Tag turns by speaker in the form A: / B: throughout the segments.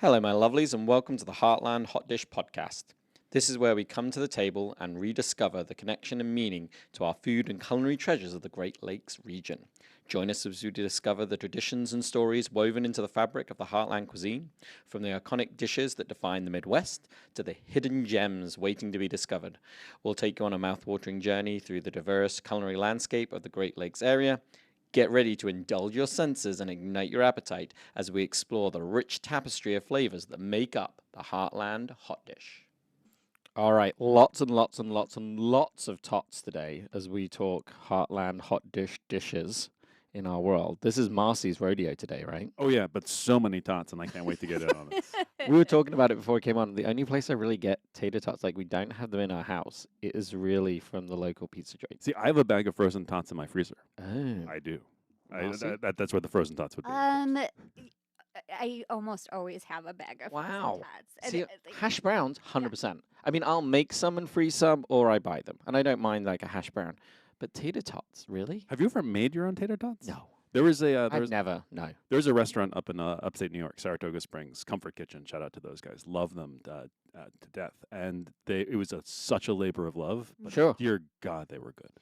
A: Hello, my lovelies, and welcome to the Heartland Hot Dish podcast. This is where we come to the table and rediscover the connection and meaning to our food and culinary treasures of the Great Lakes region. Join us as we discover the traditions and stories woven into the fabric of the Heartland cuisine, from the iconic dishes that define the Midwest to the hidden gems waiting to be discovered. We'll take you on a mouth-watering journey through the diverse culinary landscape of the Great Lakes area. Get ready to indulge your senses and ignite your appetite as we explore the rich tapestry of flavors that make up the Heartland Hot Dish. All right, lots and lots and lots and lots of tots today as we talk Heartland Hot Dish dishes in our world. This is Marcy's rodeo today, right?
B: Oh, yeah, but so many tots, and I can't wait to get in on it.
A: We were talking about it before we came on. The only place I really get tater tots, like we don't have them in our house, it is really from the local pizza joint.
B: See, I have a bag of frozen tots in my freezer.
A: Oh.
B: I do.
A: Marcy?
B: That's where the frozen tots would be.
C: I almost always have a bag of frozen
A: Wow.
C: tots.
A: See, hash browns, 100%. I mean, I'll make some and freeze some, or I buy them. And I don't mind like a hash brown. But tater tots, really?
B: Have you ever made your own tater tots?
A: No.
B: There was a
A: I've never, no.
B: there's a restaurant up in upstate New York, Saratoga Springs, Comfort Kitchen. Shout out to those guys. Love them to death. And it was such a labor of love. But
A: Sure.
B: dear God, they were good.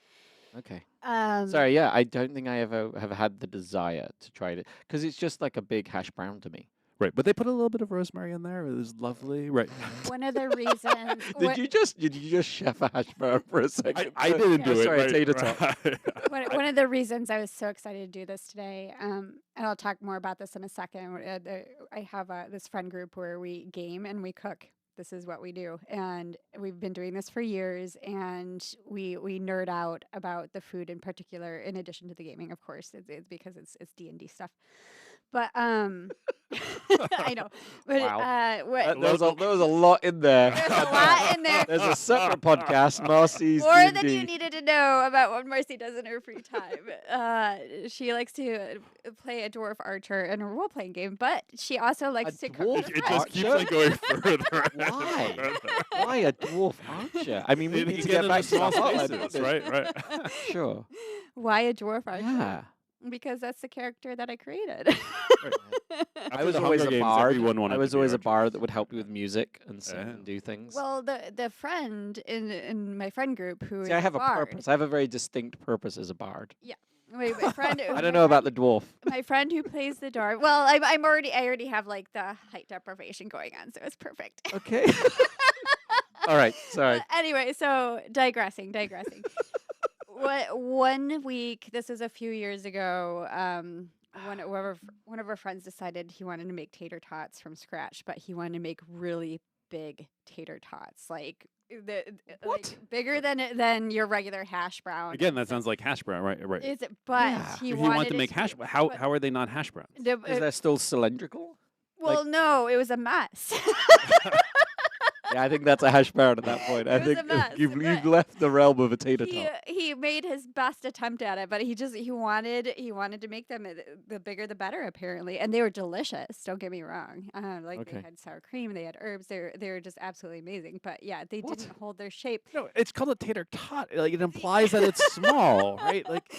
A: Okay.
C: Um,
A: Sorry, yeah, I don't think I ever have had the desire to try it. Because it's just like a big hash brown to me.
B: Right, but they put a little bit of rosemary in there. It was lovely. Right.
C: One of the reasons.
A: Did you just chef a hash brown for a second?
B: I didn't do it.
A: Sorry,
B: right,
A: tater tot.
B: right.
C: One of the reasons I was so excited to do this today, and I'll talk more about this in a second. I have this friend group where we game and we cook. This is what we do, and we've been doing this for years. And we nerd out about the food in particular, in addition to the gaming, of course. It's because it's D&D stuff. But I know. But
A: Wow.
C: what,
A: There was a lot in there.
C: there's a lot in there.
A: There's a separate podcast, Marcy's
C: More than
A: D&D.
C: you needed to know about what Marcy does in her free time. She likes to play a dwarf archer in a role-playing game, but she also likes to cook.
A: dwarf
C: with
B: It
C: friends.
B: just keeps on going further.
A: Why? Why a dwarf archer? I mean, we
B: You
A: need
B: can
A: to
B: get
A: get back
B: into
A: to the
B: small
A: Heartland
B: spaces,
A: dish.
B: right?
A: Sure.
C: Why a dwarf archer?
A: Yeah.
C: Because that's the character that I created.
A: I
B: After
A: was
B: the
A: always
B: Hunger
A: a
B: Games,
A: bard.
B: everyone wanted
A: I was
B: to be
A: always a
B: Archer.
A: bard that would help you with music and sing
B: Yeah.
A: and do things.
C: Well, the friend in my friend group who is
A: See, I have a
C: bard.
A: purpose. I have a very distinct purpose as a bard.
C: My friend.
A: I don't know about the dwarf.
C: my friend who plays the dwarf. Well, I already have like the height deprivation going on, so it's perfect.
A: Okay. All right. Sorry.
C: Anyway, so digressing. One week, this was a few years ago, one of our friends decided he wanted to make tater tots from scratch, but he wanted to make really big tater tots, like
A: What?
C: bigger than your regular hash brown.
B: Again, that sounds like hash brown, right?
C: Is it? But
A: Yeah.
C: he
B: He
C: wanted
B: wanted to
C: it
B: make hash.
C: be-
B: How
C: but
B: are they not hash browns?
C: the-
A: Is that still cylindrical?
C: well, no, it was a mess.
A: Yeah, I think that's a hash brown at that point. I
C: It was a
A: think
C: mess,
A: you've
C: but
A: left the realm of a tater
C: he
A: tot.
C: he made his best attempt at it, but he wanted to make them the bigger the better, apparently, and they were delicious. Don't get me wrong. Like
A: Okay.
C: they had sour cream, they had herbs. They were just absolutely amazing. But yeah, they
A: What?
C: didn't hold their shape.
B: No, it's called a tater tot. Like it implies that it's small, right? Like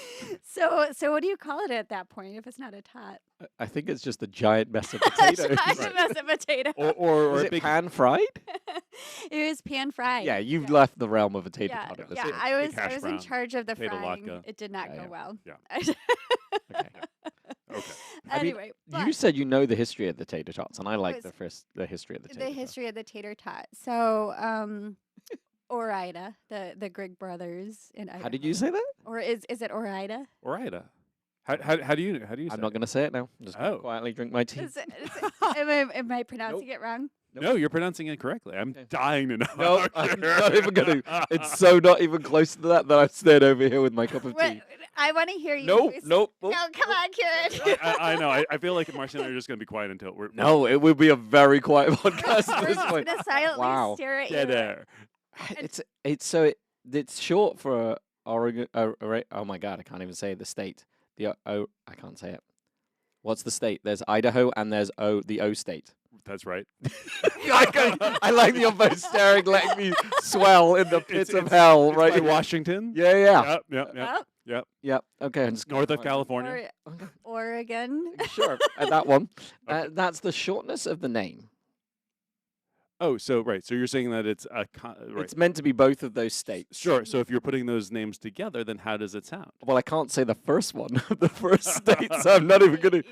C: So what do you call it at that point if it's not a tot?
A: I think it's just a giant mess of
C: A
A: potatoes.
C: giant mess of potato.
B: or
A: Is
B: a
A: it
B: big
A: pan fried?
C: It was pan fried.
A: Yeah, you've left the realm of a tater
C: Yeah,
A: tot. at this
C: yeah.
A: point.
C: I was
B: hash
C: in
B: brown,
C: charge of the
B: potato
C: frying.
B: latke.
C: It did not
A: Yeah,
C: go
A: yeah.
C: well.
B: Yeah.
A: Okay.
B: okay.
A: I mean,
C: Anyway,
A: You
C: but
A: said you know the history of the tater tots, and I like
C: was-
A: the history of the tater
C: the
A: tot.
C: history of the tater tot. So, Orida, the Grigg brothers in Idaho.
A: How did you say that?
C: Or is it Orida?
B: All right. How do you say
A: I'm not going to say it now. I'm just going to
B: Oh.
A: quietly drink my tea.
C: Am I pronouncing it wrong?
B: No, you're pronouncing it correctly. I'm
A: Okay.
B: dying to know.
A: No, I'm not even going to. It's so not even close to that I've stayed over here with my cup of
C: What,
A: tea.
C: I want to hear you.
A: Nope,
C: s-
A: nope.
C: No, come on, Kieran.
B: I know. I feel like Marcy and I are just going to be quiet until we're
A: No, it would be a very quiet podcast at
C: We're
A: this
C: just
A: point.
C: gonna silently
A: Wow.
C: stare at
B: dead
C: you.
B: air.
A: It's short for Oregon. Oh my God, I can't even say the state. I can't say it. What's the state? There's Idaho and there's the O state.
B: That's right.
A: I like the you're both staring, letting me swell in the pits of hell,
B: It's
A: right?
B: by Washington.
A: Yeah.
C: Yep.
A: Okay. I'm just
B: North of
A: gonna-
B: California.
C: Oregon.
A: Sure. That one.
B: Okay.
A: That's the shortness of the name.
B: Oh, so right. So you're saying that it's a right.
A: It's meant to be both of those states.
B: Sure. So if you're putting those names together, then how does it sound?
A: Well, I can't say the first one. The first state, so I'm not even going to.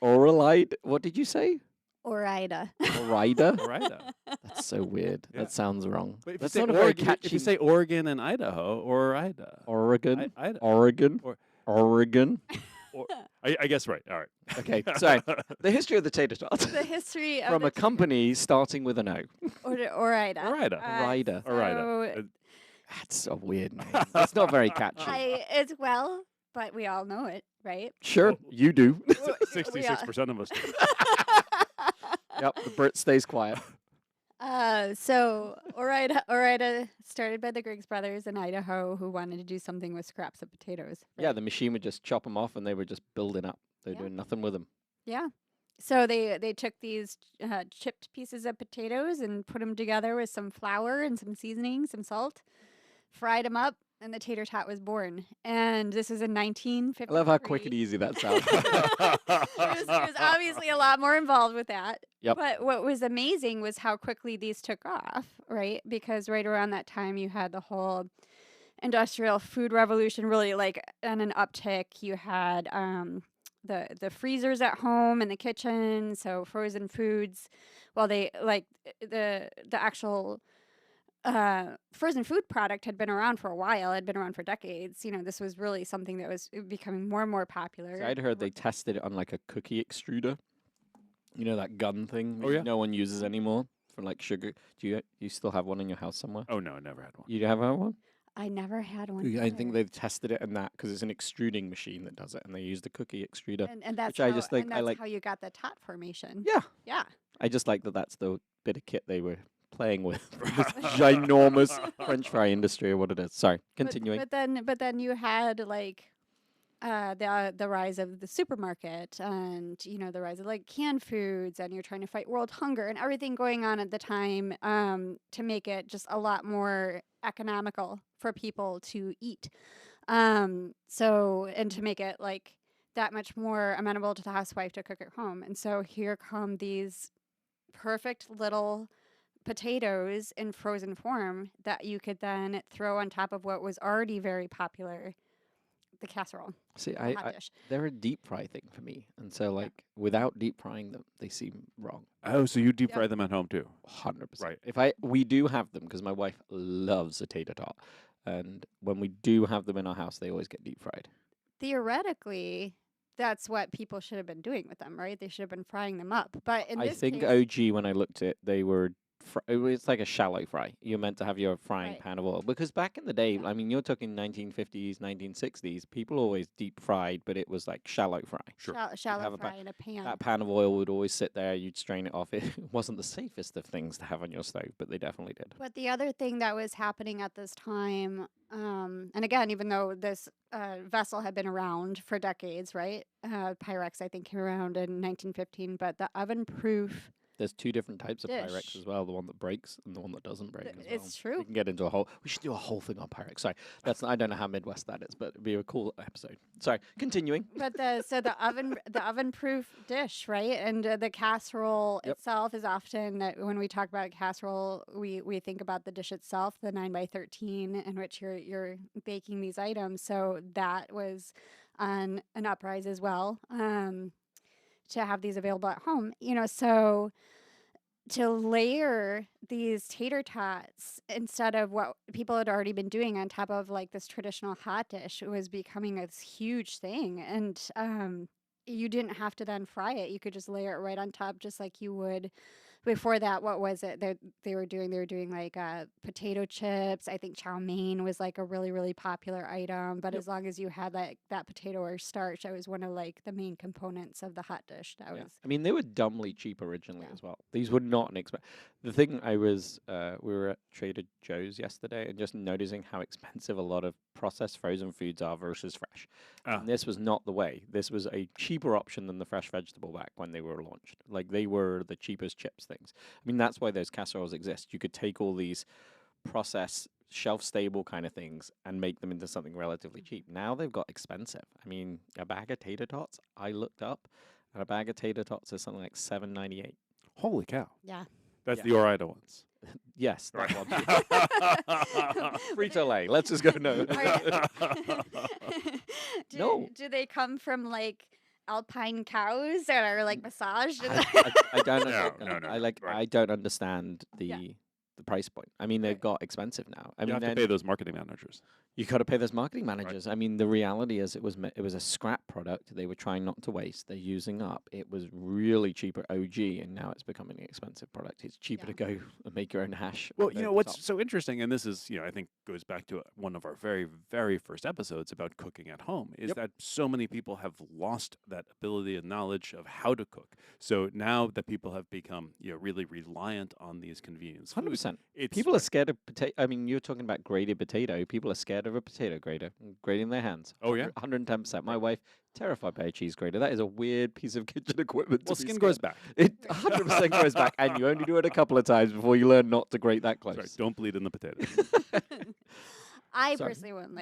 A: Oralite. What did you say?
C: Orida.
A: Orida?
B: Orida.
A: That's so weird.
B: Yeah.
A: That sounds wrong.
B: But if
A: That's
B: you say
A: not a very
B: Oregon,
A: catchy.
B: if you say Oregon and Idaho, or Ida,
A: Oregon,
B: Ida,
A: Oregon,
B: Or-
A: Oregon.
B: I guess right. All right.
A: Okay, so the history of the tater tot
C: The history of
A: from
C: the
A: a company starting with an O.
C: Orida.
B: Orida.
A: Orida.
B: Orida.
C: So
A: That's a weird name. That's not very catchy.
C: it's well, but we all know it, right?
A: Sure, you do.
B: 66% of us. Do.
A: Yep, the Brit stays quiet.
C: So Orida started by the Griggs brothers in Idaho who wanted to do something with scraps of potatoes.
A: Yeah,
C: right?
A: the machine would just chop them off and they were just building up. They're
C: Yeah.
A: doing nothing with them.
C: Yeah. So they took these chipped pieces of potatoes and put them together with some flour and some seasoning, some salt, fried them up, and the tater tot was born. And this is in 1953.
A: I love how quick and easy that sounds.
C: There was obviously a lot more involved with that.
A: Yep.
C: But what was amazing was how quickly these took off, right? Because right around that time, you had the whole industrial food revolution really like on an uptick. You had the freezers at home and the kitchen, so frozen foods. Well, they like the actual frozen food product had been around for a while, had been around for decades. You know, this was really something that was becoming more and more popular.
A: So I'd heard they tested it on like a cookie extruder. You know that gun thing
B: Oh,
A: that
B: yeah.
A: no one uses anymore for like sugar. Do you still have one in your house somewhere?
B: Oh no, I never had one.
A: You have one?
C: I never had one.
A: I think
C: either.
A: they've tested it in that because it's an extruding machine that does it, and they use the cookie extruder.
C: and that's
A: which I
C: how,
A: just think
C: and
A: I
C: that's
A: like-
C: how you got the tot formation.
A: Yeah,
C: Yeah.
A: I just like that. That's the bit of kit they were playing with. This ginormous French fry industry, or what it is. Sorry, continuing.
C: But then you had like the rise of the supermarket and the rise of like canned foods, and you're trying to fight world hunger and everything going on at the time to make it just a lot more economical for people to eat. So and to make it like that much more amenable to the housewife to cook at home. And so here come these perfect little potatoes in frozen form that you could then throw on top of what was already very popular, the casserole,
A: See,
C: the hot dish.
A: they're a deep fry thing for me, and so like without deep frying them, they seem wrong.
B: Oh, so you deep
C: Yep.
B: fry them at home too?
A: 100%.
B: Right.
A: We do have them because my wife loves a tater tot, and when we do have them in our house, they always get deep fried.
C: Theoretically, that's what people should have been doing with them, right? They should have been frying them up. But in
A: I
C: this
A: think
C: case,
A: OG, when I looked at it, they were. It's like a shallow fry. You're meant to have your frying
C: Right.
A: pan of oil because back in the day,
C: Yeah.
A: I mean, you're talking 1950s, 1960s. People always deep fried, but it was like shallow fry.
B: Sure.
C: shallow
A: have a
C: fry in a pan.
A: That pan of oil would always sit there. You'd strain it off. It wasn't the safest of things to have on your stove, but they definitely did.
C: But the other thing that was happening at this time, and again, even though this vessel had been around for decades, right? Pyrex, I think, came around in 1915, but the oven-proof,
A: There's two different types of Pyrex
C: Dish.
A: as well: the one that breaks and the one that doesn't break. As well.
C: it's true.
A: We can get into a whole. We should do a whole thing on Pyrex. Sorry, I don't know how Midwest that is, but it'd be a cool episode. Sorry, continuing.
C: But the oven-proof dish, right? And the casserole
A: Yep.
C: itself is often when we talk about casserole, we think about the dish itself, the 9x13, in which you're baking these items. So that was on an uprise as well. To have these available at home, so to layer these tater tots instead of what people had already been doing on top of like this traditional hot dish, it was becoming a huge thing. And you didn't have to then fry it. You could just layer it right on top, just like you would before that. What was it that they were doing? They were doing like potato chips. I think chow mein was like a really, really popular item. But
A: Yep.
C: as long as you had that potato or starch, that was one of like the main components of the hot dish. That
A: Yeah.
C: was
A: I mean, they were dumbly cheap originally
C: Yeah.
A: as well. These were not an expensive. The thing we were at Trader Joe's yesterday and just noticing how expensive a lot of processed frozen foods are versus fresh.
B: Ah.
A: And this was not the way. This was a cheaper option than the fresh vegetable bag when they were launched. Like they were the cheapest chips things. I mean, that's why those casseroles exist. You could take all these processed, shelf stable kind of things and make them into something relatively cheap. Now they've got expensive. I mean, a bag of tater tots, I looked up, and a bag of tater tots is something like $7.98.
B: Holy cow.
C: Yeah.
B: That's
A: Yeah.
B: the Ore-Ida ones.
A: Yes, that
B: Right.
A: one. Frito-Lay. Let's just go no. No.
C: Do they come from like alpine cows that are like massaged?
A: I don't
B: No,
A: understand.
B: no,
A: I
B: right.
A: don't understand the
C: Yeah.
A: the price point. I mean, they've
C: Right.
A: got expensive now. I
B: You
A: mean,
B: have to
A: then
B: pay those marketing managers.
A: you got to pay those marketing managers. I mean, the reality is it was a scrap product. They were trying not to waste. They're using up. It was really cheap at OG, and now it's becoming an expensive product. It's cheaper to go and make your own hash.
B: Well,
A: and
B: you know
A: over the
B: what's
A: top.
B: so interesting, and this is, I think goes back to one of our very, very first episodes about cooking at home, is
A: Yep.
B: that so many people have lost that ability and knowledge of how to cook. So now that people have become, really reliant on these convenience foods,
A: 100%.
B: it's
A: People are scared of potato. I mean, you're talking about grated potato. People are scared of a potato grater, grating their hands.
B: Oh, yeah?
A: 110%. My wife, terrified by a cheese grater. That is a weird piece of kitchen equipment.
B: well,
A: to be
B: skin
A: scared
B: grows
A: of.
B: back.
A: It 100% goes back, and you only do it a couple of times before you learn not to grate that close.
B: Sorry, don't bleed in the potato.
C: I
A: Sorry.
C: personally wouldn't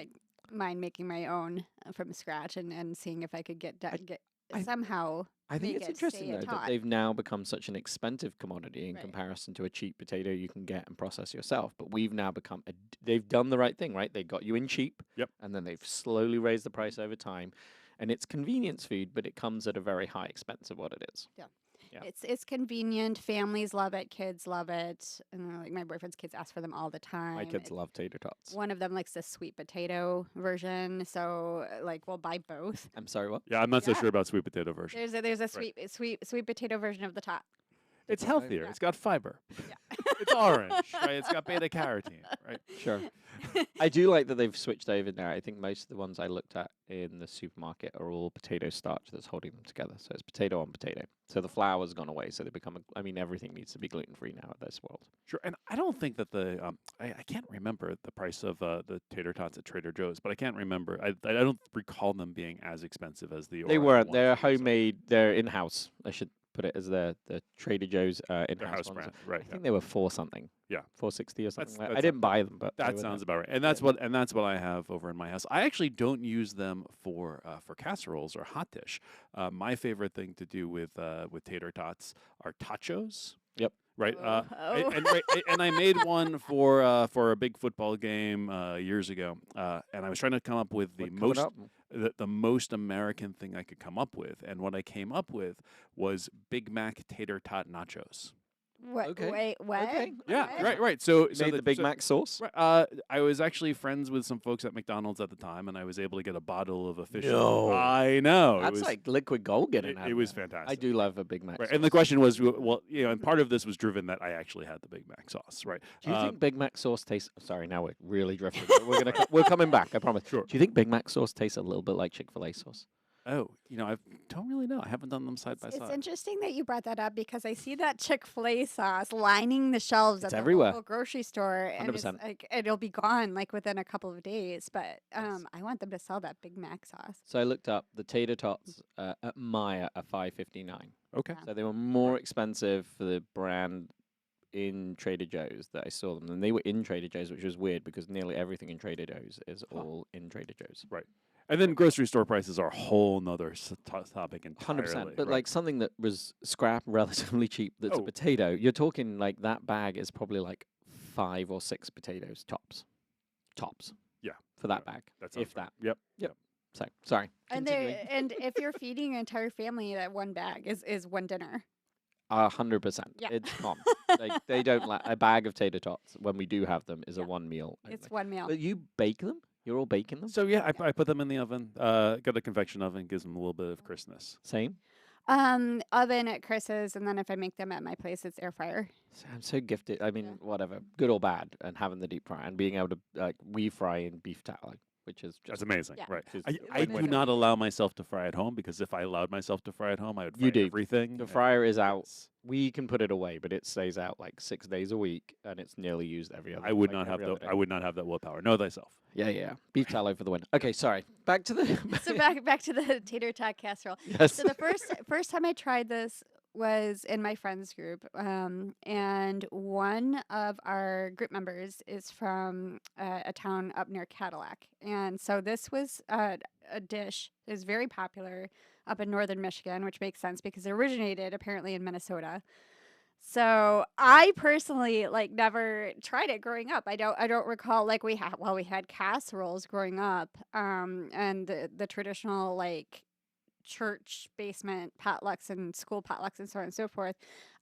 C: mind making my own from scratch and seeing if I could get
A: I-
C: somehow.
A: I think
C: make
A: it's
C: it
A: interesting
C: stay a
A: though that
C: tot.
A: they've now become such an expensive commodity in
C: Right.
A: comparison to a cheap potato you can get and process yourself. But we've now become they've done the right thing, right? They got you in cheap,
B: Yep.
A: and then they've slowly raised the price over time. And it's convenience food, but it comes at a very high expense of what it is. Yeah.
C: It's convenient. Families love it. Kids love it. And like my boyfriend's kids ask for them all the time.
A: My kids love tater tots.
C: One of them likes the sweet potato version, so like we'll buy both.
A: I'm sorry, what?
B: Yeah, I'm not so
C: Yeah.
B: sure about sweet potato version.
C: There's a sweet potato version of the tot.
B: It's
A: Different
B: healthier.
C: Yeah.
B: It's got fiber.
C: Yeah.
B: It's orange, right? It's got beta carotene, right?
A: Sure. I do like that they've switched over now. I think most of the ones I looked at in the supermarket are all potato starch that's holding them together. So it's potato on potato. So the flour's gone away. So they become, I mean, everything needs to be gluten free now in this world.
B: Sure, and I don't think that I can't remember the price of the tater tots at Trader Joe's, but I can't remember. I don't recall them being as expensive as the.
A: They
B: Ore-Ida
A: weren't.
B: ones
A: They're
B: that we saw.
A: homemade. They're in house. I should put it as the Trader Joe's
B: Their
A: in-house
B: house
A: ones.
B: brand,
A: I
B: right?
A: think they were $4 something.
B: Yeah.
A: $4.60 or something. Like. I
B: that's
A: didn't buy them, but they
B: That
A: were
B: sounds
A: there.
B: about right, and that's what I have over in my house. I actually don't use them for casseroles or hot dish. My favorite thing to do with tater tots are tachos.
A: Yep.
B: Right.
C: Oh.
B: And I made one for a big football game years ago, and I was trying to come up with
A: What, coming up?
B: the most American thing I could come up with, and what I came up with was Big Mac tater tot nachos.
C: What?
A: Okay.
C: Wait, what?
A: Okay.
B: Yeah,
C: What?
B: right. So,
A: Made the Big
B: so-
A: Mac sauce?
B: Right, I was actually friends with some folks at McDonald's at the time, and I was able to get a bottle of official.
A: No.
B: I know.
A: That's like liquid gold getting out
B: it
A: of
B: was
A: there.
B: fantastic.
A: I do love a Big Mac
B: Right,
A: sauce.
B: and the question was, well, and part of this was driven that I actually had the Big Mac sauce, right?
A: Do you think Big Mac sauce tastes? Sorry, now we're really drifting. But we're coming back. I promise.
B: Sure.
A: Do you think Big Mac sauce tastes a little bit like Chick-fil-A sauce?
B: Oh, I don't really know. I haven't done them side by
C: It's
B: side.
C: interesting that you brought that up because I see that Chick-fil-A sauce lining the shelves
A: It's
C: at
A: everywhere.
C: the local grocery store, and it's
A: 100%.
C: like it'll be gone like within a couple of days. But
A: Yes.
C: I want them to sell that Big Mac sauce.
A: So I looked up the tater tots at Maya are $5.59.
B: Okay.
C: Yeah.
A: So they were more expensive for the brand in Trader Joe's that I saw them, and they were in Trader Joe's, which was weird because nearly everything in Trader Joe's is all in Trader Joe's.
B: And then grocery store prices are a whole nother topic entirely.
A: 100%. But
B: right?
A: like something that was scrap, relatively cheap, that's a
B: Oh.
A: potato, you're talking like that bag is probably like 5 or 6 potatoes tops. Tops.
B: Yeah.
A: For that bag.
B: that sounds
A: if
B: right.
A: that.
B: Yep.
A: So, sorry.
C: And
A: continuing.
C: and if you're feeding your entire family, that one bag is one dinner.
A: 100%.
C: Yeah.
A: It's common. They don't like a bag of tater tots when we do have them is a
C: Yeah.
A: one meal.
C: It's
A: only.
C: one meal.
A: But you bake them? You're all baking them?
B: So yeah, I put them in the oven. Got a convection oven, gives them a little bit of crispness.
A: Same.
C: Oven at Chris's, and then if I make them at my place, it's air fryer.
A: I'm so gifted. I mean,
C: Yeah.
A: whatever, good or bad, and having the deep fry and being able to we fry in beef tallow, which is
B: That's
A: just
B: amazing,
C: Yeah.
B: right?
A: Which is
B: I do
C: wonderful.
B: not allow myself to fry at home because if I allowed myself to fry at home, I would fry
A: You do.
B: everything.
A: the
B: and-
A: fryer is out.
B: yes.
A: We can put it away, but it stays out like 6 days a week, and it's nearly used every other.
B: I would
A: like
B: not have
A: every other day.
B: I would not have that willpower. Know thyself.
A: Yeah. Beef tallow for the win. Okay, sorry. Back to the.
C: So back to the tater tot casserole.
A: Yes.
C: So the first time I tried this was in my friends group, and one of our group members is from a town up near Cadillac, and so this was a dish that is very popular up in northern Michigan, which makes sense because it originated apparently in Minnesota. So I personally like never tried it growing up. I don't recall like we had casseroles growing up, and the traditional like church basement potlucks and school potlucks and so on and so forth.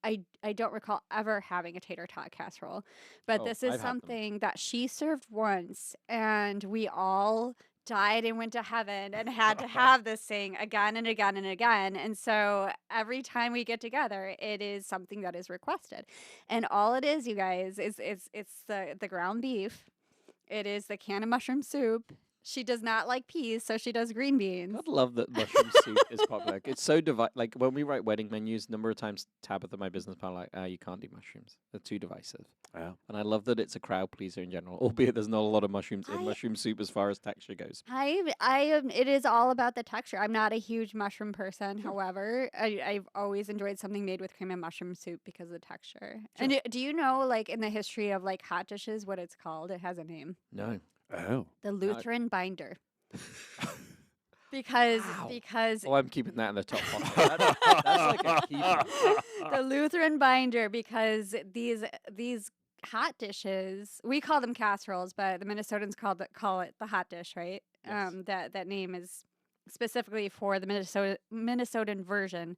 C: I don't recall ever having a tater tot casserole, but
A: Oh,
C: this is
A: I've had them.
C: something that she served once, and we all died and went to heaven and had to have this thing again and again and again. And so every time we get together, it is something that is requested. And all it is, you guys, is it's the ground beef. It is the can of mushroom soup. She does not like peas, so she does green beans.
A: God love that mushroom soup is popular. It's so like when we write wedding menus, number of times Tabitha, my business partner, like, you can't do mushrooms. They're too divisive.
B: Yeah.
A: And I love that it's a crowd pleaser in general, albeit there's not a lot of mushrooms in
C: I-
A: mushroom soup as far as texture goes.
C: It is all about the texture. I'm not a huge mushroom person. However, I've always enjoyed something made with cream and mushroom soup because of the texture. And do you know, like, in the history of, like, hot dishes, what it's called? It has a name.
A: No.
B: Oh.
C: The Lutheran binder. Because
A: Wow.
C: because
A: Oh, I'm keeping that in the top pocket. That's like a keeper.
C: the Lutheran binder, because these hot dishes, we call them casseroles, but the Minnesotans call it the hot dish, right?
A: Yes.
C: That name is specifically for the Minnesotan version.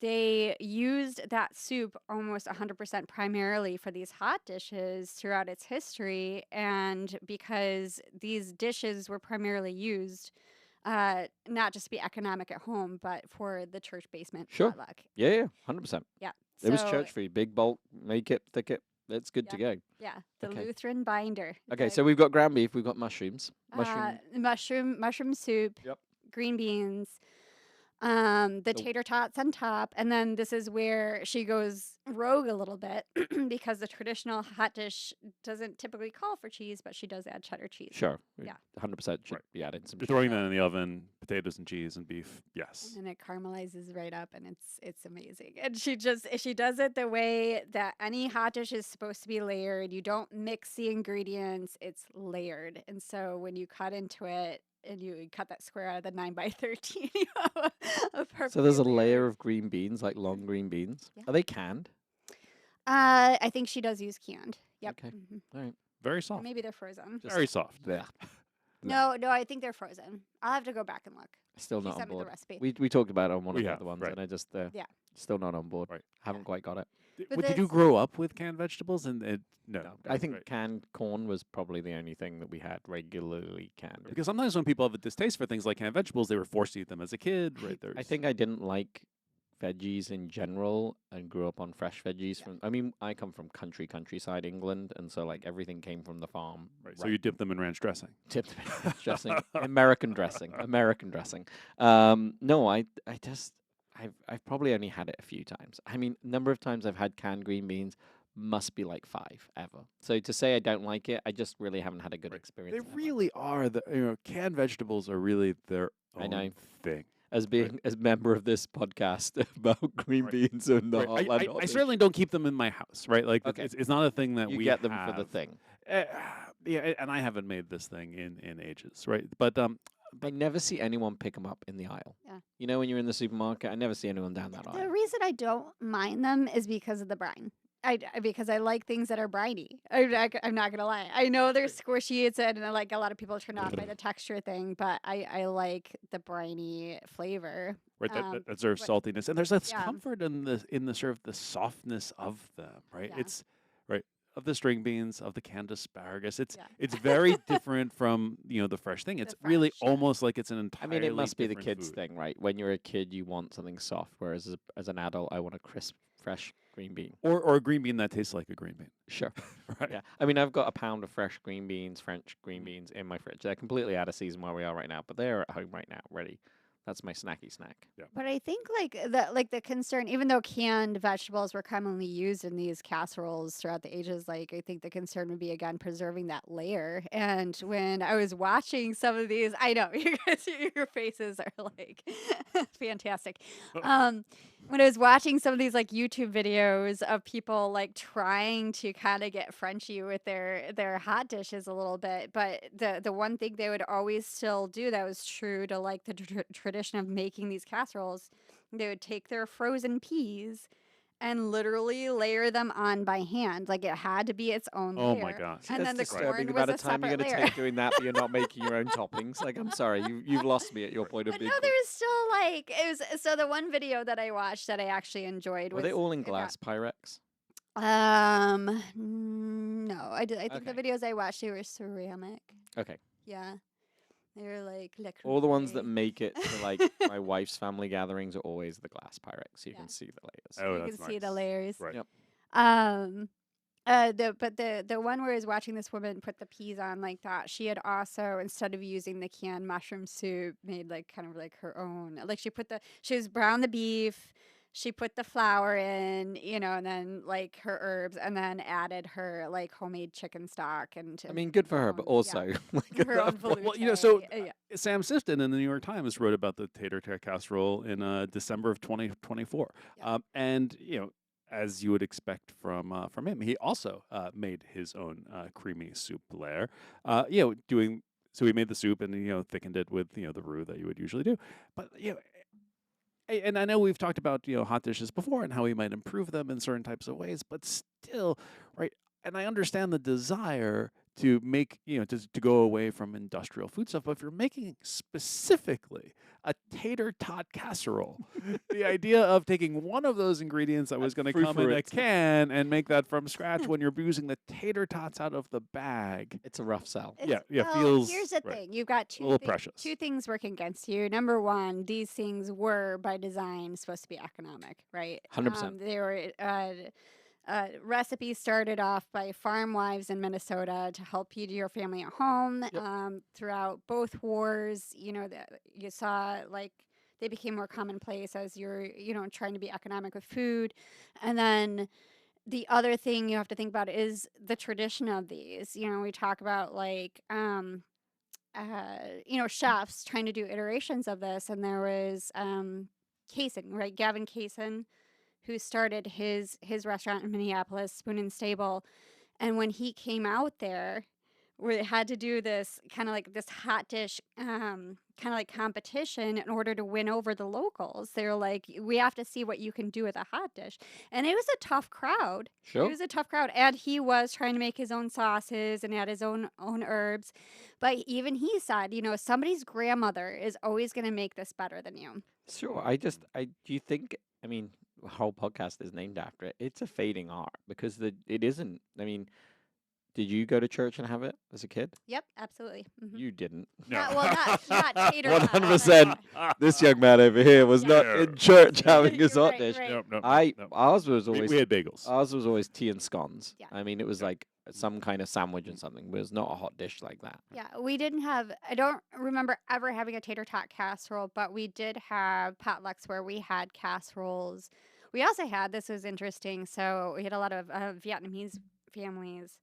C: They used that soup almost 100% primarily for these hot dishes throughout its history, and because these dishes were primarily used not just to be economic at home, but for the church basement
A: Sure.
C: potluck.
A: Yeah, 100%.
C: Yeah.
A: It was
C: So,
A: church food. Big bulk, make it, thick it. It's good to go.
C: Yeah, the
A: Okay.
C: Lutheran binder.
A: Okay,
C: The,
A: so we've got ground beef, we've got mushrooms.
C: mushroom soup,
A: Yep.
C: green beans, the tater tots on top, and then this is where she goes rogue a little bit because the traditional hot dish doesn't typically call for cheese, but she does add cheddar cheese.
A: Sure.
C: Yeah.
A: 100% should
B: Right.
A: be added some
B: You're throwing that in the oven, potatoes and cheese and beef. Yes.
C: And it caramelizes right up, and it's amazing. And she does it the way that any hot dish is supposed to be layered. You don't mix the ingredients; it's layered. And so when you cut into it, and you cut that square out of the 9x13, you have a perfect.
A: So there's a layer of green beans, like long green beans.
C: Yeah.
A: Are they canned?
C: I think she does use canned. Yep.
A: Okay.
C: Mhm.
A: All right.
B: Very
C: Or
B: soft.
C: maybe they're frozen.
A: Just
B: Very soft.
A: there.
C: No, I think they're frozen. I'll have to go back and look.
A: Still
C: She
A: not on
C: sent me the
A: board.
C: recipe.
A: We talked about it on one
B: We
A: of the
B: have,
A: other ones,
B: right.
A: and I just
C: Yeah.
A: still not on board.
B: Right.
A: Haven't quite got it.
C: But
B: Did you
C: this-
B: grow up with canned vegetables? And no.
A: No, I think
B: right.
A: canned corn was probably the only thing that we had regularly canned.
B: Because sometimes when people have a distaste for things like canned vegetables, they were forced to eat them as a kid. Right.
A: I think I didn't like veggies in general and grew up on fresh veggies from. I mean, I come from countryside England, and so like everything came from the farm.
B: Right. So you dip them in ranch dressing.
A: Tipped dressing, American dressing. No, I just I've probably only had it a few times. I mean, number of times I've had canned green beans must be like 5 ever. So to say I don't like it, I just really haven't had a good
B: Right.
A: experience.
B: They
A: ever.
B: really are canned vegetables are really their
A: I
B: own
A: know.
B: thing.
A: As being as member of this podcast about green
B: Right.
A: beans and the
B: Right.
A: Heartland
B: I
A: Hotdish,
B: certainly don't keep them in my house, right? Like
A: Okay.
B: it's not a thing that
A: you
B: we
A: get them for the
B: have.
A: thing.
B: Yeah, and I haven't made this thing in ages, right? But
A: I never see anyone pick them up in the aisle.
C: Yeah.
A: You know, when you're in the supermarket, I never see anyone down that
C: The
A: aisle.
C: reason I don't mind them is because of the brine. Because I like things that are briny. I'm not gonna lie. I know they're squishy. And like a lot of people are turned off by the texture thing, but I like the briny flavor.
B: right,
C: Um,
B: that serves
C: but-
B: saltiness, and there's this
C: yeah.
B: comfort in the sort of the softness of them, right?
C: Yeah.
B: It's right. of the string beans, of the canned asparagus. It's
C: Yeah.
B: it's very different from the fresh thing. It's really
C: fresh, yeah.
B: almost like it's an
A: I
B: entirely
A: mean, it must be the
B: different
A: kids
B: food.
A: thing, right? When you're a kid, you want something soft, whereas as an adult, I want a crisp, fresh green bean.
B: Or a green bean that tastes like a green bean.
A: Sure.
B: Right.
A: Yeah. I mean, I've got a pound of fresh green beans, French green beans in my fridge. They're completely out of season where we are right now, but they're at home right now, ready. That's my snacky snack.
C: But I think the concern, even though canned vegetables were commonly used in these casseroles throughout the ages, like I think the concern would be again preserving that layer. And when I was watching some of these, I know you guys, your faces are like fantastic. When I was watching some of these like YouTube videos of people like trying to kind of get Frenchy with their hot dishes a little bit, but the one thing they would always still do that was true to like the tradition of making these casseroles, they would take their frozen peas and literally layer them on by hand. Like it had to be its own
B: Oh
C: layer.
B: my gosh.
C: And then the
A: That's disturbing.
C: corn
A: The
C: was
A: amount
C: a
A: of time you're
C: separate
A: going to
C: layer.
A: take doing that, but you're not making your own toppings. Like, I'm sorry, you've lost me at your point of
C: But
A: being.
C: no, there was still like it was. So the one video that I watched that I actually enjoyed
A: Were
C: was
A: they all in
C: it got-
A: glass Pyrex?
C: No, I did. I think the
A: Okay.
C: videos I watched they were ceramic.
A: Okay.
C: Yeah, they were like
A: All the ones that
C: lacquer.
A: make it to like my wife's family gatherings are always the glass Pyrex, so you
C: Yeah.
A: can see the layers.
B: Oh,
C: You
B: that's
C: can see the
B: nice.
C: layers.
B: Right.
A: Yep.
C: Um, the one where I was watching this woman put the peas on like that, she had also instead of using the canned mushroom soup, made like kind of like her own. Like she was brown the beef. She put the flour in, and then like her herbs, and then added her like homemade chicken stock
A: I mean, good for her, but also like,
C: her own
B: Well, so
C: velouté, yeah.
B: Sam Sifton in the New York Times wrote about the Tater Tot Casserole in December of 2024.
C: Yeah.
B: And, as you would expect from him, he also made his own creamy soup layer. So he made the soup and, thickened it with, the roux that you would usually do. But, and I know we've talked about, hot dishes before and how we might improve them in certain types of ways, but still, right? And I understand the desire to make, to go away from industrial food stuff. But if you're making specifically a tater tot casserole, the idea of taking one of those ingredients that was going to come in a can and make that from scratch when you're using the tater tots out of the bag.
A: it's a rough sell.
B: Yeah,
C: Well,
B: feels
C: here's the
B: right.
C: thing. You've got
B: A little precious.
C: two things working against you. Number one, these things were by design supposed to be economic, right?
A: 100%.
C: They were recipes started off by farm wives in Minnesota to help feed your family at home.
A: Yep.
C: Throughout both wars, you saw like they became more commonplace as you're, trying to be economic with food. And then the other thing you have to think about is the tradition of these. We talk about like, chefs trying to do iterations of this. And there was Kaysen, right? Gavin Kaysen, who started his restaurant in Minneapolis, Spoon and Stable. And when he came out there, where they had to do this kind of like this hot dish kind of like competition in order to win over the locals. They were like, we have to see what you can do with a hot dish. And it was a tough crowd.
A: Sure.
C: It was a tough crowd. And he was trying to make his own sauces and add his own herbs. But even he said, somebody's grandmother is always going to make this better than you.
A: Sure. Do you think, I mean, the whole podcast is named after it. It's a fading art because it isn't. I mean, did you go to church and have it as a kid?
C: Yep, absolutely. Mhm.
A: You didn't.
B: No.
C: Not tater tot.
A: 100%. This young man over here was not
B: Yeah.
A: in church having his hot
C: Right,
A: dish.
C: right.
B: No.
A: Ours was always
B: We had bagels.
A: tea and scones.
C: Yeah.
A: I mean, it was like some kind of sandwich and something. But it was not a hot dish like that.
C: Yeah, we didn't have, I don't remember ever having a tater tot casserole, but we did have potlucks where we had casseroles. We also had, this was interesting, so we had a lot of Vietnamese families,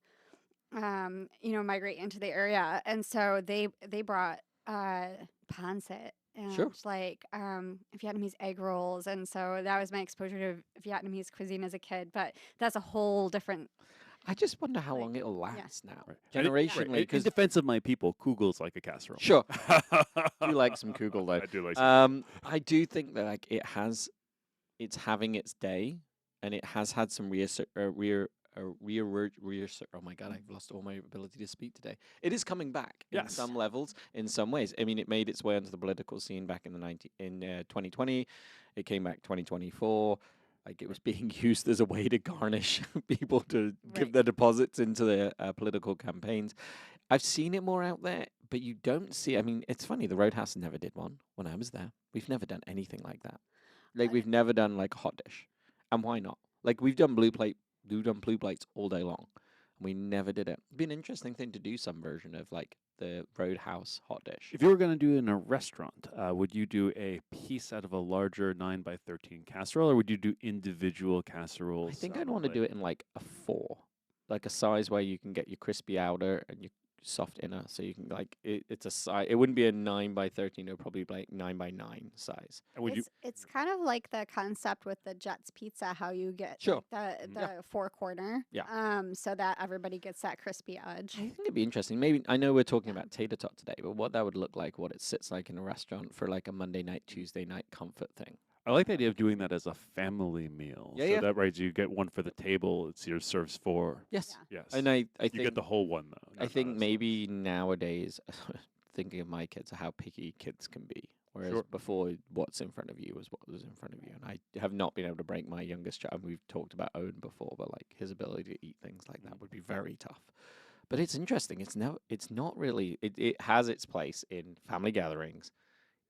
C: migrate into the area. And so they brought pancit and
A: Sure.
C: like Vietnamese egg rolls. And so that was my exposure to Vietnamese cuisine as a kid. But that's a whole different.
A: I just wonder how
C: Like,
A: long it'll
C: yeah.
A: last now.
B: Right.
A: Generationally,
B: In
A: because
B: defense of my people, kugel's like a casserole.
A: sure, I do like some kugel though.
B: I do like some.
A: I do think that like it's having its day, and it has had some oh my god, I've lost all my ability to speak today. It is coming back in
B: Yes.
A: some levels, in some ways. I mean, it made its way onto the political scene back in 2020. It came back 2024. Like it was being used as a way to garnish people to give
C: Right.
A: their deposits into their political campaigns. I've seen it more out there, but you don't see. I mean, it's funny. The Roadhouse never did one when I was there. We've never done anything like that. Like
C: I-
A: we've never done like a hot dish, and why not? Like we've done blue plates all day long, and we never did it. It'd be an interesting thing to do some version of like the Roadhouse hot dish.
B: If you were going to do it in a restaurant, would you do a piece out of a larger 9 by 13 casserole, or would you do individual casseroles?
A: I think I'd want to do it in like a 4, like a size where you can get your crispy outer and your soft inner, so you can like it's a size. It wouldn't be a 9 by 13; it would probably be like 9 by 9 size.
B: And would you?
C: it's kind of like the concept with the Jets Pizza, how you get
A: Sure.
C: like the
A: Yeah.
C: 4 corner,
A: Yeah.
C: so that everybody gets that crispy edge.
A: I think it'd be interesting. Maybe I know we're talking about tater tot today, but what that would look like, what it sits like in a restaurant for like a Monday night, Tuesday night comfort thing.
B: I like the idea of doing that as a family meal.
A: Yeah,
B: so
A: yeah.
B: that right, you get one for the table. It's your serves 4.
A: Yes,
B: Yes.
A: and I
B: you
A: think
B: get the whole one though.
A: I
B: not
A: think
B: as-
A: maybe nowadays, thinking of my kids, how picky kids can be. Whereas
B: Sure.
A: before, what's in front of you was what was in front of you. And I have not been able to break my youngest child. We've talked about Owen before, but like his ability to eat things like that would be very tough. But it's interesting. It's not really. It has its place in family gatherings,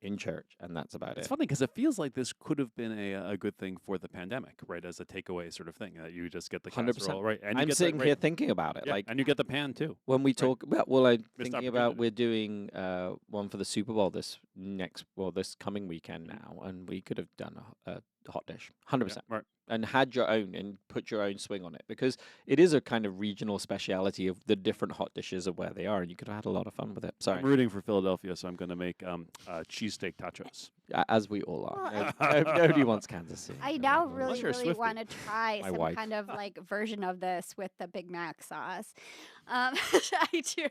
A: in church, and that's about
B: It's
A: it.
B: funny because it feels like this could have been a good thing for the pandemic, right? As a takeaway sort of thing, that you just get the
A: 100%.
B: casserole, right? And you
A: I'm
B: get
A: sitting
B: the,
A: here thinking about it,
B: yeah,
A: like
B: and you get the pan too.
A: when we talk about. Well, I'm
B: Missed
A: thinking about
B: opportunity.
A: we're doing one for the Super Bowl this coming weekend now, and we could have done a hot dish, 100%.
B: Yeah, right.
A: And had your own and put your own swing on it, because it is a kind of regional speciality of the different hot dishes of where they are, and you could have had a lot of fun with it. Sorry,
B: I'm rooting for Philadelphia, so I'm going to make cheesesteak tachos.
A: as we all are.
C: Well,
A: Nobody wants Kansas City.
C: I
A: Nobody
C: now
A: wants-
C: really,
B: you're a
C: really
B: Swiftie.
C: want to try
A: My
C: some
A: wife.
C: kind of like version of this with the Big Mac sauce. I do,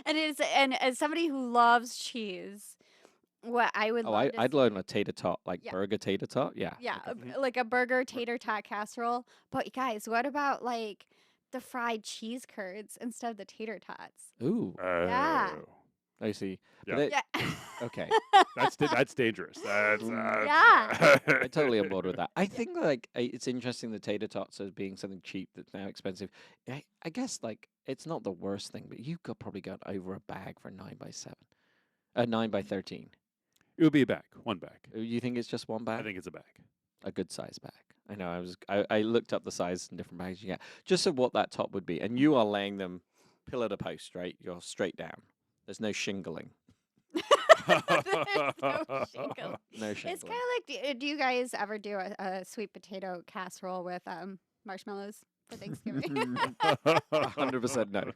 C: and as somebody who loves cheese, what I would
A: Oh,
C: love to
A: I'd
C: see-
A: learn a tater tot, like
C: Yeah.
A: burger tater tot. Yeah.
C: yeah,
A: okay.
C: like a burger tater tot casserole. But guys, what about like the fried cheese curds instead of the tater tots?
A: Ooh,
C: Yeah.
B: Oh.
A: I see.
B: Yeah.
A: But it-
C: Yeah.
A: okay.
B: That's dangerous. That's
C: Yeah.
A: I totally am bored with that. I think like it's interesting the tater tots as being something cheap that's now expensive. I guess like it's not the worst thing, but you could probably got over a bag for 9 by 7, 9 by 13.
B: It would be a bag, one bag.
A: You think it's just one
B: I
A: bag?
B: think it's a bag.
A: A good size bag. I know. I looked up the size in different bags you get, just so what that top would be. And you are laying them pillar to post, right? You're straight down. There's no shingling.
C: There's no shingle.
A: No
C: It's
A: shingling.
C: kind of like, do you guys ever do a sweet potato casserole with marshmallows for Thanksgiving?
A: 100% no.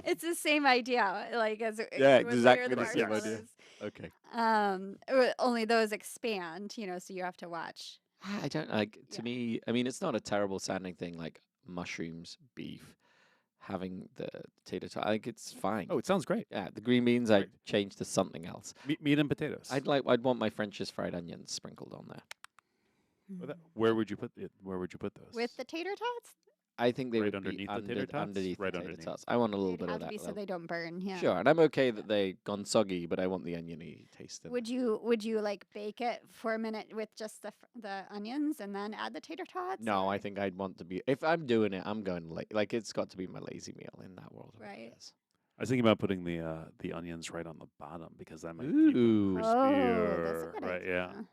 C: It's the same idea, like as
A: Yeah,
C: with
A: exactly
C: layered
A: the same idea.
C: marshmallows.
A: Okay.
C: Only those expand, so you have to watch.
A: I don't like. To
C: Yeah.
A: me, I mean, it's not a terrible sounding thing like mushrooms, beef, having the tater tot. I think it's fine.
B: Oh, it sounds great.
A: Yeah, the green beans I
B: Right.
A: changed to something else.
B: Meat and potatoes.
A: I'd want my French's fried onions sprinkled on there.
B: Where would you put it? Where would you put those?
C: With the tater tots,
A: I think they
B: Right
A: would
B: underneath
A: be
B: the tater tots?
A: underneath
B: Right
A: the tater
B: underneath.
A: tots. I want a little
C: they'd
A: bit
C: have
A: of
C: to
A: that.
C: be so
A: level.
C: they don't burn. Yeah.
A: Sure, and I'm okay that they gone soggy, but I want the oniony taste. In
C: Would you like bake it for a minute with just the onions and then add the tater tots?
A: No,
C: or-
A: I think I'd want to be. If I'm doing it, I'm going like it's got to be my lazy meal in that world. of what it
C: Right.
A: is.
B: I was thinking about putting the onions right on the bottom because that might keep
A: Ooh.
B: them
C: Oh,
B: crispier.
C: that's a good
B: right? Yeah.
C: idea.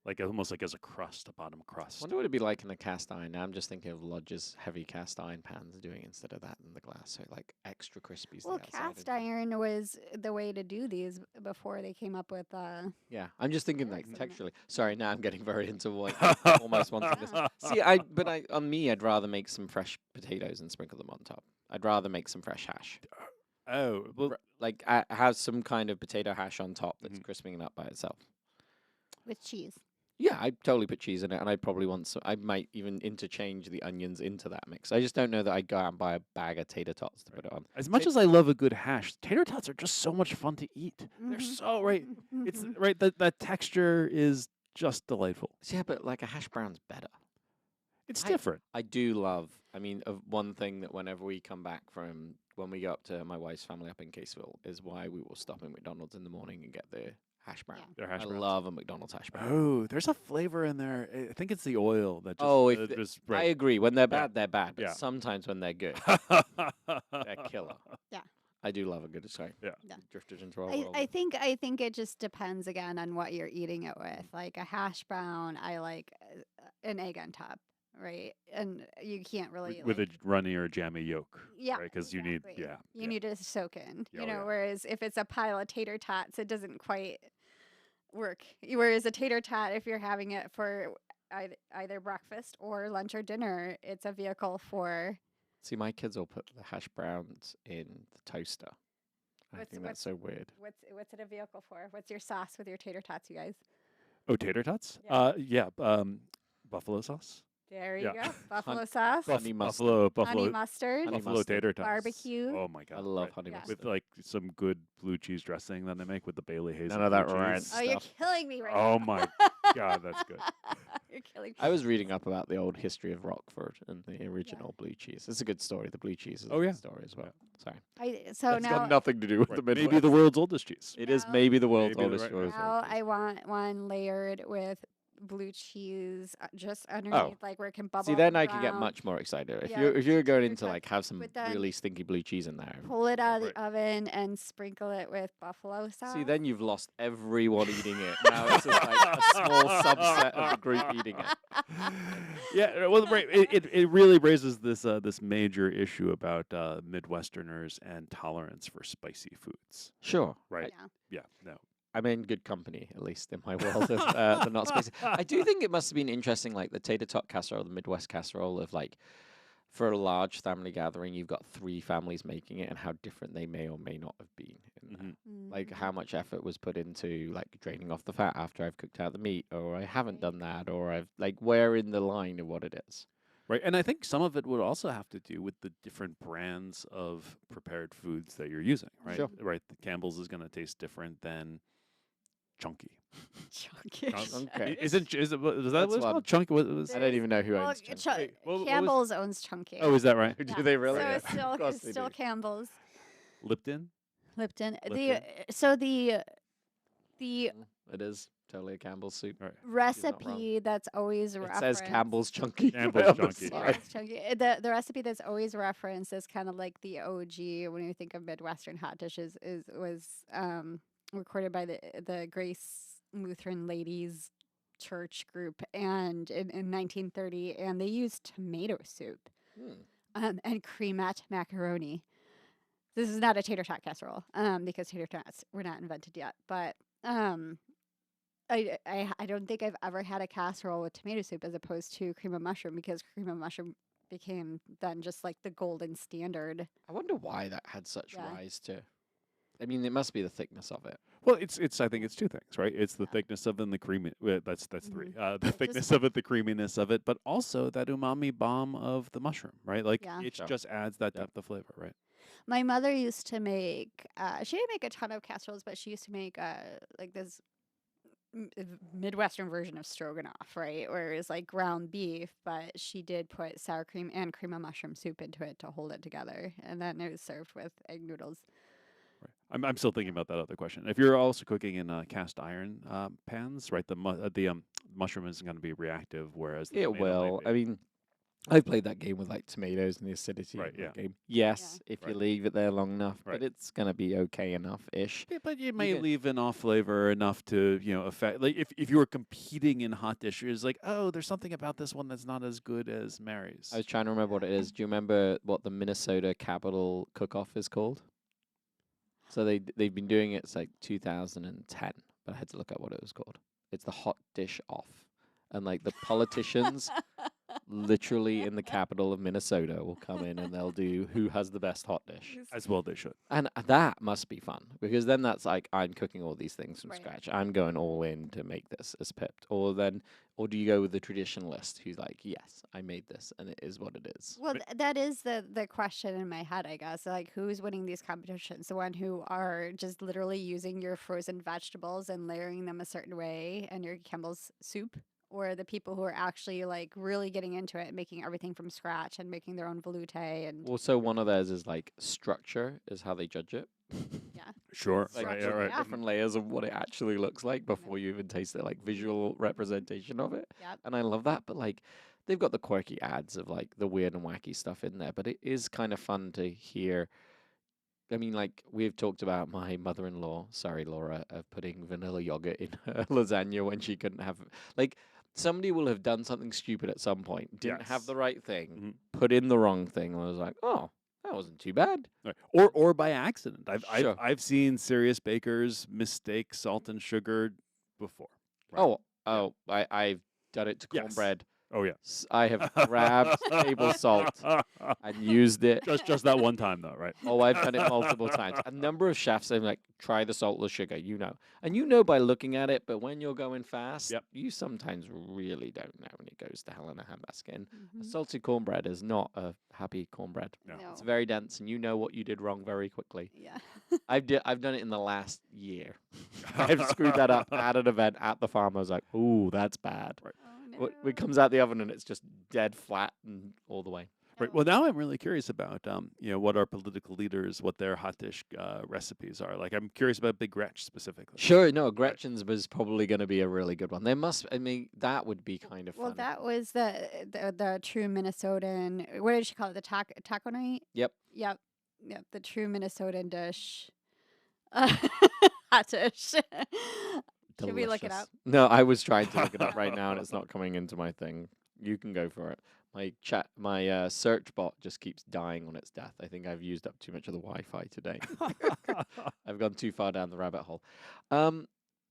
B: Like almost like as a crust, a bottom crust.
A: Wonder what it'd be like in a cast iron. Now I'm just thinking of Lodge's heavy cast iron pans doing it instead of that in the glass, so like extra crispy.
C: Well, cast iron was the way to do these before they came up with.
A: Yeah, I'm just thinking like
C: Excellent.
A: texturally. Sorry, now I'm getting very into what almost wanting this. See, on me, I'd rather make some fresh potatoes and sprinkle them on top. I'd rather make some fresh hash.
B: Oh, well,
A: Like have some kind of potato hash on top that's
B: Mhm.
A: crisping it up by itself.
C: With cheese.
A: Yeah, I'd totally put cheese in it, and I'd probably want some. I might even interchange the onions into that mix. I just don't know that I'd go out and buy a bag of tater tots to put it on.
B: as much as I love a good hash, tater tots are just so much fun to eat. They're
C: Mhm.
B: so right. It's
C: Mhm.
B: right. That texture is just delightful.
A: Yeah, but like a hash brown's better.
B: It's
A: I-
B: different.
A: I do love. I mean, of one thing that whenever we come back from when we go up to my wife's family up in Caseville is why we will stop in McDonald's in the morning and get the Hash brown.
B: They're hash
A: I
B: browns.
A: love a McDonald's hash brown.
B: Oh, there's a flavor in there. I think it's the oil that just.
A: Oh, if
B: just
A: I
B: right.
A: agree. When they're bad, they're bad. But
B: Yeah.
A: sometimes when they're good, they're killer.
C: Yeah.
A: I do love a good. Sorry.
B: Yeah.
C: Yeah.
A: Drifted into our
C: I,
A: world.
C: I think I think it just depends again on what you're eating it with. Like a hash brown, I like an egg on top, right? And you can't really
B: with
C: like,
B: a runny or jammy yolk.
C: yeah,
B: Right, because you need
C: exactly.
B: yeah.
C: You need to soak in,
B: Yeah,
C: you
B: oh,
C: know.
B: yeah.
C: Whereas if it's a pile of tater tots, it doesn't quite work. Whereas a tater tot, if you're having it for either breakfast or lunch or dinner, it's a vehicle for.
A: See, my kids will put the hash browns in the toaster. I
C: What's-
A: think that's so weird.
C: What's it a vehicle for? What's your sauce with your tater tots, you guys?
B: Oh, tater tots.
C: Yeah.
B: Buffalo sauce.
C: There you
B: Yeah.
C: go. Buffalo sauce,
A: Honey mustard.
C: honey
B: Buffalo
C: mustard,
A: Honey
B: buffalo
A: mustard.
B: tater tots.
C: barbecue.
B: Oh my god.
A: I love
B: right.
A: honey
C: Yeah.
A: mustard.
B: With like some good blue cheese dressing that they make with the Bailey Hazel.
A: None of that
B: blue
A: ranch
B: cheese.
C: Oh, you're
A: stuff.
C: killing me right
B: Oh
C: now.
B: my god, that's good.
C: You're killing me.
A: I was reading up about the old history of Rockford and the original blue cheese. It's a good story. The blue cheese is
B: Oh,
A: a
B: yeah.
A: good story as well. Sorry.
C: So
A: It's
C: now,
A: got nothing to do with
B: Right,
A: the Midwest.
B: maybe the world's oldest cheese.
A: It is
C: Now-
A: maybe the world's
B: Maybe the
A: oldest
B: right-
A: yours.
C: now I want one layered with blue cheese just
A: Oh.
C: underneath, like where it can bubble.
A: See,
C: up
A: then
C: and
A: I could get
C: around.
A: much more excited. If
C: Yeah,
A: you're going
C: tater
A: into
C: tot,
A: like have some
C: but then
A: really stinky blue cheese in there.
C: Pull it out of
B: Right.
C: the oven and sprinkle it with buffalo sauce.
A: See, then you've lost everyone eating it. Now it's just like a small subset of the group eating it.
B: Yeah, well, right. It really raises this major issue about Midwesterners and tolerance for spicy foods.
A: Sure.
B: Right.
C: Yeah.
B: Yeah. No.
A: I'm in good company, at least in my world of the not spicy. I do think it must have been interesting, like the Tater Tot Casserole, the Midwest casserole of like, for a large family gathering, you've got 3 families making it and how different they may or may not have been. In that.
B: Mhm.
A: Like how much effort was put into like draining off the fat after I've cooked out the meat, or I haven't done that, or I've like where in the line of what it is.
B: Right, and I think some of it would also have to do with the different brands of prepared foods that you're using. Right.
A: Sure.
B: Right. The Campbell's is going to taste different than Chunky.
C: Chunky.
A: Okay.
B: Is that
A: That's
B: what it's
A: one.
B: called? Chunky. What was?
A: I don't even know who
C: Well,
A: owns Chunky.
B: Wait, what was-
C: Campbell's owns Chunky.
B: Oh, is that right?
A: Do
C: Yeah.
A: they really?
C: So
A: Yeah.
C: it's still,
A: Of course
C: it's
A: they
C: still
A: do.
C: Campbell's.
B: Lipton.
C: Lipton.
B: Lipton.
C: The
A: It is totally a Campbell's soup.
B: Right.
C: recipe that's always
A: It
C: referenced.
A: says Campbell's Chunky.
B: Campbell's
A: on the
B: Chunky,
A: side.
C: Yeah, it's chunky. The recipe that's always referenced as kind of like the OG when you think of Midwestern hot dishes was recorded by the Grace Lutheran Ladies Church group and in 1930, and they used tomato soup
A: Hmm.
C: and cremette macaroni. This is not a tater tot casserole because tater tots were not invented yet, but I don't think I've ever had a casserole with tomato soup as opposed to cream of mushroom, because cream of mushroom became then just like the golden standard.
A: I wonder why that had such
C: Yeah.
A: rise to. I mean, it must be the thickness of it.
B: Well, it's. I think it's 2 things, right? It's the thickness of it and the creamy. That's 3. The thickness of it, the creaminess of it, but also that umami bomb of the mushroom, right? Like
C: Yeah.
B: it
A: Sure.
B: just adds that
A: Yep.
B: depth of flavor, right?
C: My mother used to make. She didn't make a ton of casseroles, but she used to make like this Midwestern version of stroganoff, right? Where it was like ground beef, but she did put sour cream and cream of mushroom soup into it to hold it together, and then it was served with egg noodles.
B: Right. I'm still thinking about that other question. If you're also cooking in cast iron pans, right? The mushroom is going to be reactive, whereas the
A: It
B: tomato might
A: will.
B: be.
A: I mean, I've played that game with like tomatoes and the acidity.
B: Right,
A: in that
B: yeah.
A: game. Yes, if you
B: Right.
A: leave it there long enough,
B: Right.
A: but it's gonna be okay enough-ish.
B: Yeah, but you may
A: can-
B: leave enough flavor enough to affect. Like if you were competing in hot dishes, like there's something about this one that's not as good as Mary's.
A: I was trying to remember what it is. Do you remember what the Minnesota Capital Cook-Off is called? So they've been doing it. It's like 2010, but I had to look up what it was called. It's the Hot Dish Off, and like the politicians, literally in the capital of Minnesota, will come in and they'll do who has the best hot dish,
B: As well they should.
A: and that must be fun because then that's like I'm cooking all these things from
C: Right.
A: scratch. I'm going all in to make this as pipped, or do you go with the traditionalist who's like, yes, I made this and it is what it is.
C: Well, that is the question in my head, I guess. Like, who's winning these competitions? The one who are just literally using your frozen vegetables and layering them a certain way and your Campbell's soup, or the people who are actually like really getting into it and making everything from scratch and making their own velouté and
A: Also, one of theirs is like structure is how they judge it.
C: Yeah.
B: Sure.
C: Like,
B: Right.
C: yeah,
B: Yeah. Right.
C: yeah.
A: different layers of what it actually looks like before you even taste it, like visual representation of it.
C: Yep.
A: And I love that. But like, they've got the quirky ads of like the weird and wacky stuff in there. But it is kind of fun to hear. I mean, like we've talked about my mother-in-law, sorry, Laura, of putting vanilla yogurt in her lasagna when she couldn't have. Like, somebody will have done something stupid at some point, didn't have
B: Yes.
A: the right thing,
B: Mhm.
A: put in the wrong thing, and I was like, oh, that wasn't too bad.
B: Right. Or by accident.
A: Sure.
B: I've seen serious bakers mistake salt and sugar before. Right.
A: I've done it to
B: Yes.
A: cornbread.
B: Oh yeah.
A: I have grabbed table salt and used it.
B: just that one time though, right?
A: Oh, I've done it multiple times. A number of chefs are like, try the saltless sugar, you know. And you know by looking at it, but when you're going fast,
B: Yep.
A: you sometimes really don't know when it goes to hell in a handbasket. And a
C: Mhm.
A: salted cornbread is not a happy cornbread.
B: No.
C: No.
A: It's very dense, and you know what you did wrong very quickly.
C: Yeah.
A: I've done it in the last year. I've screwed that up at an event at the farm. I was like, ooh, that's bad.
B: Right.
C: Oh,
A: It comes out the oven and it's just dead flat and all the way.
B: Right. Well, now I'm really curious about what our political leaders, what their hot dish recipes are. Like, I'm curious about Big Gretch specifically.
A: Sure, no, Gretchen's was probably going to be a really good one. I mean, that would be kind of fun.
C: Well, that was the true Minnesotan. What did she call it? The taco night.
A: Yep.
C: Yep. The true Minnesotan dish. Hot dish. Should we look it
A: Delicious.
C: up?
A: No, I was trying to look it up right now and it's not coming into my thing. You can go for it. My search bot just keeps dying on its death. I think I've used up too much of the Wi-Fi today. I've gone too far down the rabbit hole.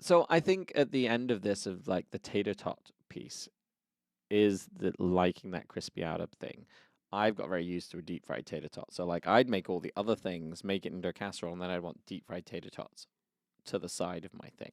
A: So I think at the end of this, of like the tater tot piece, is the liking that crispy outer thing. I've got very used to a deep fried tater tot. So like I'd make all the other things, make it into a casserole, and then I'd want deep fried tater tots to the side of my thing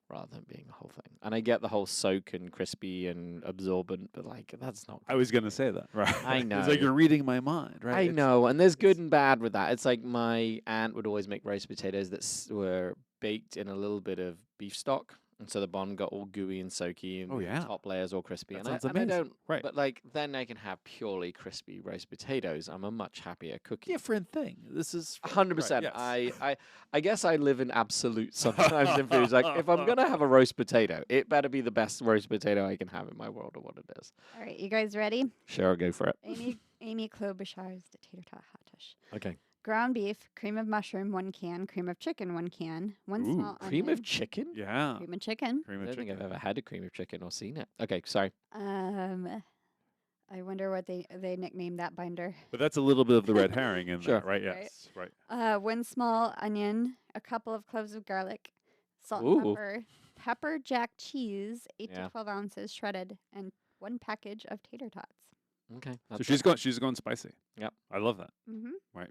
A: rather than being a whole thing. And I get the whole soak and crispy and absorbent, but like that's not
B: I was gonna say that. Right.
A: I
B: It's
A: know.
B: like you're reading my mind, right?
A: I
B: It's-
A: know, and there's good
B: it's-
A: and bad with that. It's like my aunt would always make roast potatoes that were baked in a little bit of beef stock, and so the bottom got all gooey and soaky, and
B: Oh,
A: the
B: yeah.
A: top layers all crispy.
B: That
A: and
B: sounds
A: I
B: amazing.
A: don't,
B: Right.
A: but like then I can have purely crispy roast potatoes. I'm a much happier cookie.
B: Different thing. This is
A: 100%.
B: Right, yes.
A: I guess I live in absolute sometimes in foods. Like if I'm gonna have a roast potato, it better be the best roast potato I can have in my world of what it is.
C: All right, you guys ready?
A: Sure, I'll go for it.
C: Amy Klobuchar's the Tater Tot Hotdish.
A: Okay.
C: Ground beef, cream of mushroom, 1 can, cream of chicken, 1 can, one
B: Ooh,
C: small
A: Cream
C: onion,
A: of chicken?
B: Yeah.
C: cream of chicken.
B: Cream
A: I
B: of
A: don't think
B: chicken.
A: I've ever had a cream of chicken or seen it. Okay, sorry.
C: I wonder what they nicknamed that binder.
B: But that's a little bit of the red herring in
A: Sure.
B: there, right?
C: Right.
B: Yes. Right.
C: 1 small onion, a couple of cloves of garlic, salt
A: Ooh.
C: and pepper, pepper jack cheese, 8
A: Yeah.
C: to 12 ounces shredded, and 1 package of tater tots.
A: Okay.
B: So
A: that's
B: she's going spicy.
A: Yep.
B: I love that.
C: Mm-hmm.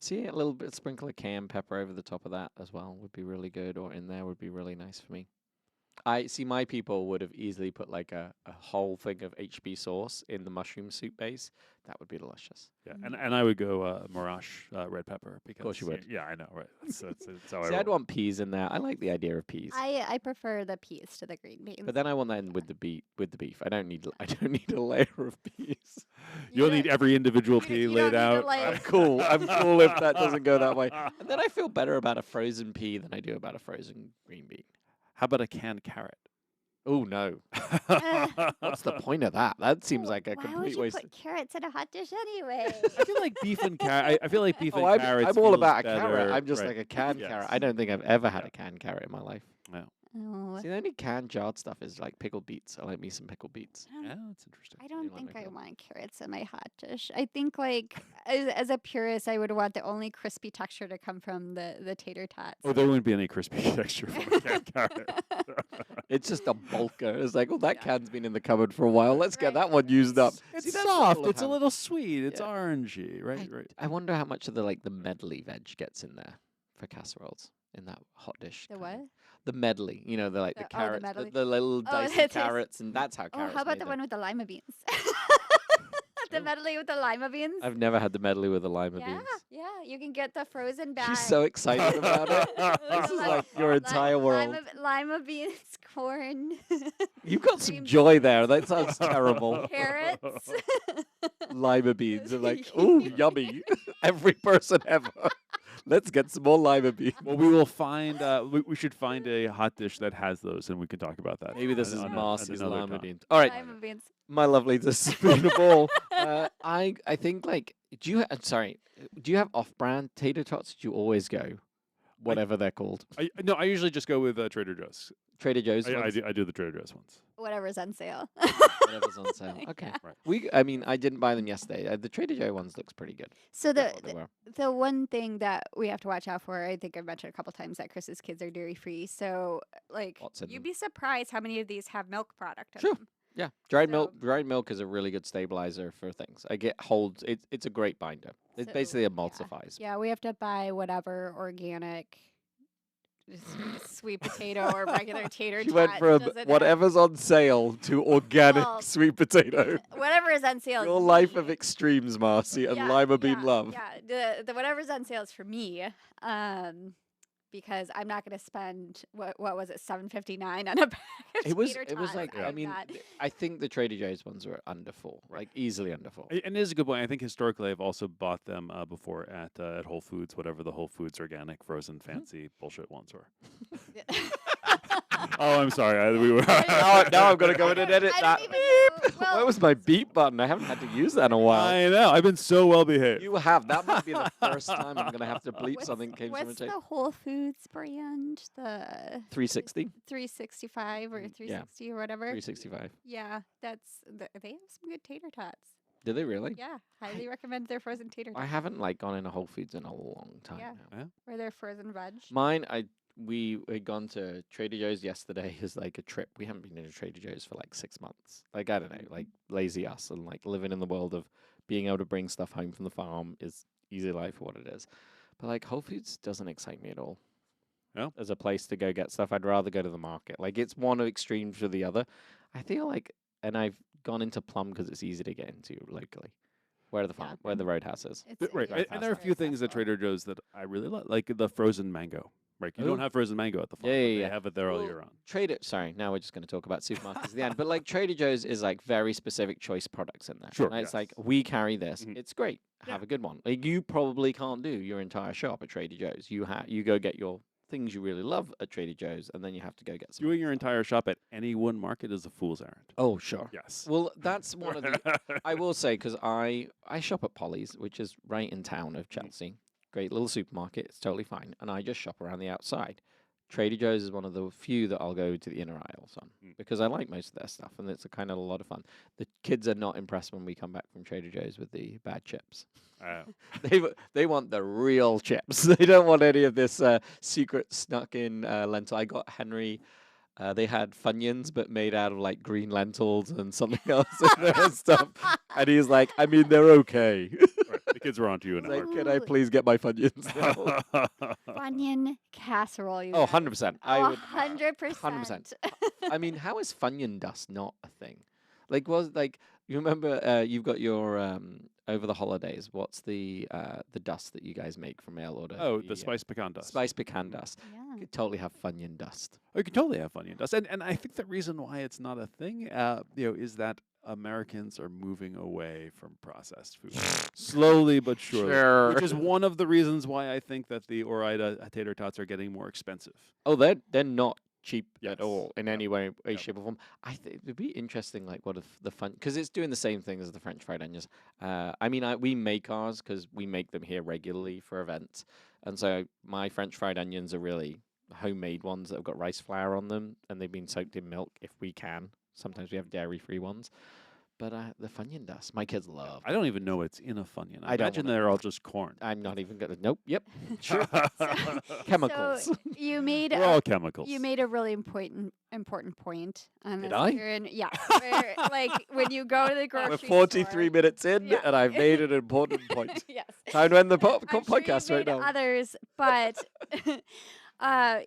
A: See, a little bit sprinkle of cayenne pepper over the top of that as well would be really good, or in there would be really nice for me. I see my people would have easily put like a whole thing of HB sauce in the mushroom soup base. That would be delicious.
B: Yeah.
C: Mhm.
B: And I would go Mirage red pepper because
A: course you would.
B: Yeah, I know, right? That's how I
A: See, I'd
B: roll.
A: want peas in there. I like the idea of peas,
C: I prefer the peas to the green beans.
A: but then I want that in with the beef. I don't need a layer of peas.
B: You'll
C: don't-
B: need every individual
C: you
B: pea
C: don't
B: laid
C: need to,
B: out.
C: like-
A: I'm cool. I'm cool if that doesn't go that way. And then I feel better about a frozen pea than I do about a frozen green bean.
B: How about a canned carrot?
A: Oh no! What's the point of that? That seems like a
C: Why would
A: complete
C: you
A: waste.
C: put carrots in a hot dish anyway?
B: I feel like beef and carrot. I feel like beef
A: Oh,
B: and carrots.
A: I'm all
B: feels
A: about a
B: better,
A: carrot. I'm just
B: right.
A: like a canned
B: Yes.
A: carrot. I don't think I've ever had
B: Yeah.
A: a canned carrot in my life.
C: Oh,
A: See, the only canned jarred stuff is like pickled beets. I like me some pickled beets.
C: I don't-
B: Yeah, that's interesting.
C: I don't
A: like
C: think
A: my
C: I
A: girl.
C: want carrots in my hot dish. I think like as a purist, I would want the only crispy texture to come from the tater tots.
B: Oh, there wouldn't be any crispy texture from a canned carrot.
A: It's just a bulker. It's like, oh, that
C: Yeah.
A: can's been in the cupboard for a while. Let's get
C: Right.
A: that one used up.
B: It's
A: See, that's
B: soft.
A: all of
B: It's a
A: ham.
B: little sweet. It's
A: Yeah.
B: orangey, right? Right.
A: I wonder how much of the medley veg gets in there for casseroles in that hot dish.
C: The
A: kind of-
C: what?
A: The medley, the
C: The- oh, the
A: carrots,
C: medley.
A: the little dicey
C: it is.
A: carrots, and that's how
C: Oh,
A: carrots.
C: how about
A: made
C: the
A: them.
C: one with the lima beans?
A: Sure.
C: The medley with the lima beans.
A: I've never had the medley with the lima
C: yeah,
A: beans.
C: yeah. You can get the frozen bag.
A: She's so excited about it. This is like your entire world.
C: Lima beans, corn,
A: You've got some
C: cream
A: joy there. That sounds terrible.
C: carrots.
A: Lima beans are like, ooh, yummy. Every person ever. Let's get some more lima beans.
B: Well, we will find. We should find a hot dish that has those, and we can talk about that.
A: Maybe this is
B: at
A: Marcy's
B: another
A: lima
B: time.
A: beans. All right,
C: Lima beans.
A: my lovely, to spin the ball. I think like, sorry, do you have off-brand tater tots? Do you always go, whatever they're called?
B: No, I usually just go with Trader Joe's.
A: Trader Joe's.
B: I
A: ones?
B: do the Trader Joe's ones.
C: Whatever's on sale.
A: Whatever's on sale. Okay.
C: Yeah.
B: Right.
A: I mean, I didn't buy them yesterday. The Trader Joe ones looks pretty good.
C: So
A: I thought they were.
C: the one thing that we have to watch out for, I think I've mentioned a couple times that Chris's kids are dairy free. So like
A: Lots in
C: you'd
A: them.
C: be surprised how many of these have milk product in
A: Sure.
C: them.
A: Yeah, dried milk.
C: So-
A: Dried milk is a really good stabilizer for things. Holds. It's a great binder. It
C: So,
A: basically
C: yeah.
A: emulsifies.
C: Yeah, we have to buy whatever organic sweet potato or regular tater
A: She
C: tot.
A: went from
C: doesn't have-
A: whatever's on sale to organic
C: Well,
A: sweet potato.
C: whatever is on sale.
A: Your
C: is
A: life
C: me.
A: of extremes, Marcy, and
C: Yeah,
A: lima bean
C: yeah,
A: love.
C: Yeah, the whatever's on sale is for me. Because I'm not going to spend what was it, $7.59 on a bag of
A: It was
C: tater tots.
A: like I
C: I'm
A: mean
C: not-
A: I think the Trader Joe's ones were under $4, like easily under $4.
B: And it is a good point. I think historically I've also bought them before at Whole Foods, whatever the Whole Foods organic, frozen, fancy bullshit ones were. Oh, I'm sorry. We were.
A: Now I'm gonna go in and edit
C: I
A: that.
C: don't even know. Well,
A: Where was my beep button? I haven't had to use that in a while.
B: I know. I've been so well behaved.
A: You have. That might be the first time I'm gonna have to bleep
C: what's,
A: something came from a
C: what's
A: tape.
C: the Whole Foods brand? The
A: 360,
C: 365 or 360 or whatever.
A: 365.
C: Yeah, they have some good tater tots.
A: Did they really?
C: Yeah, highly recommend their frozen tater tots.
A: I haven't like gone in a Whole Foods in a long time
C: Yeah.
A: now.
C: Or their frozen veg.
A: Mine, we had gone to Trader Joe's yesterday as like a trip. We haven't been in a Trader Joe's for like 6 months. Like I don't know, like lazy us and like living in the world of being able to bring stuff home from the farm is easy life for what it is. But like Whole Foods doesn't excite me at all.
B: No?
A: As a place to go get stuff, I'd rather go to the market. Like it's one extreme to the other. I feel like, and I've gone into Plum because it's easy to get into locally. Where the farm, where the roadhouse is.
B: Right.
C: yeah,
B: And there are a
C: it's
B: few
C: very
B: things at
C: accessible.
B: Trader Joe's that I really like the frozen mango. Right. You
A: Ooh.
B: don't have frozen mango at the farm.
A: Yeah,
B: but
A: yeah,
B: they
A: yeah.
B: have it there all
A: Well,
B: year round.
A: Sorry, now we're just going to talk about supermarkets at the end. But like Trader Joe's is like very specific choice products in there.
B: Sure,
A: And it's
B: yes.
A: like, we carry this.
B: Mhm.
A: It's great. Have a good one. Like you probably can't do your entire shop at Trader Joe's. You go get your things you really love at Trader Joe's, and then you have to go get some.
B: Doing your entire shop at any one market is a fool's errand.
A: Oh, sure.
B: Yes.
A: Well, that's one of the. I will say, because I shop at Polly's, which is right in town of Chelsea. Great little supermarket. It's totally fine. And I just shop around the outside. Trader Joe's is one of the few that I'll go to the inner aisles on because I like most of their stuff and it's a kind of a lot of fun. The kids are not impressed when we come back from Trader Joe's with the bad chips. They want the real chips. They don't want any of this secret snuck in lentil. I got Henry. They had Funyuns, but made out of like green lentils and something else in there and stuff. And he's like, I mean, they're okay.
B: Right. The kids were on to you in a
A: Like,
B: heartbeat.
A: can I please get my Funyuns now?
C: Onion casserole. You
A: Oh,
C: guys.
A: 100%.
C: Oh,
A: I would.
C: 100%.
A: 100%. I mean, how is Funyun dust not a thing? Like you remember you've got your over the holidays. What's the dust that you guys make from mail order?
B: Oh, the spice pecan dust.
A: Spice pecan dust.
C: Yeah.
A: You could totally have Funyun dust.
B: Oh, you can totally have Funyun dust, and I think the reason why it's not a thing, is that Americans are moving away from processed food slowly but surely, which is one of the reasons why I think that the Ore-Ida tater tots are getting more expensive.
A: Oh, they're not cheap
B: Yes.
A: at all in
B: Yep.
A: any way,
B: Yep.
A: shape, or form. I think it'd be interesting, like what if the fun, because it's doing the same thing as the French fried onions. I mean, we make ours because we make them here regularly for events, and so my French fried onions are really homemade ones that have got rice flour on them, and they've been soaked in milk if we can. Sometimes we have dairy-free ones. But the Funyun dust, my kids love.
B: I don't even know it's in a Funyun. I
A: I don't
B: imagine
A: wanna-
B: they're all just corn.
A: I'm not even gonna. Nope. Yep. Sure.
B: We're
A: Chemicals.
C: So you made
B: all chemicals.
C: you made a really important point on
A: Did
C: this,
A: I?
C: Kieran. Yeah, where, like when you go to the grocery
A: We're
C: store.
A: 43 minutes in,
C: Yeah.
A: and I've made an important point.
C: Yes.
A: Time to end the
C: I'm sure
A: podcast
C: you
A: right
C: made
A: now.
C: others, but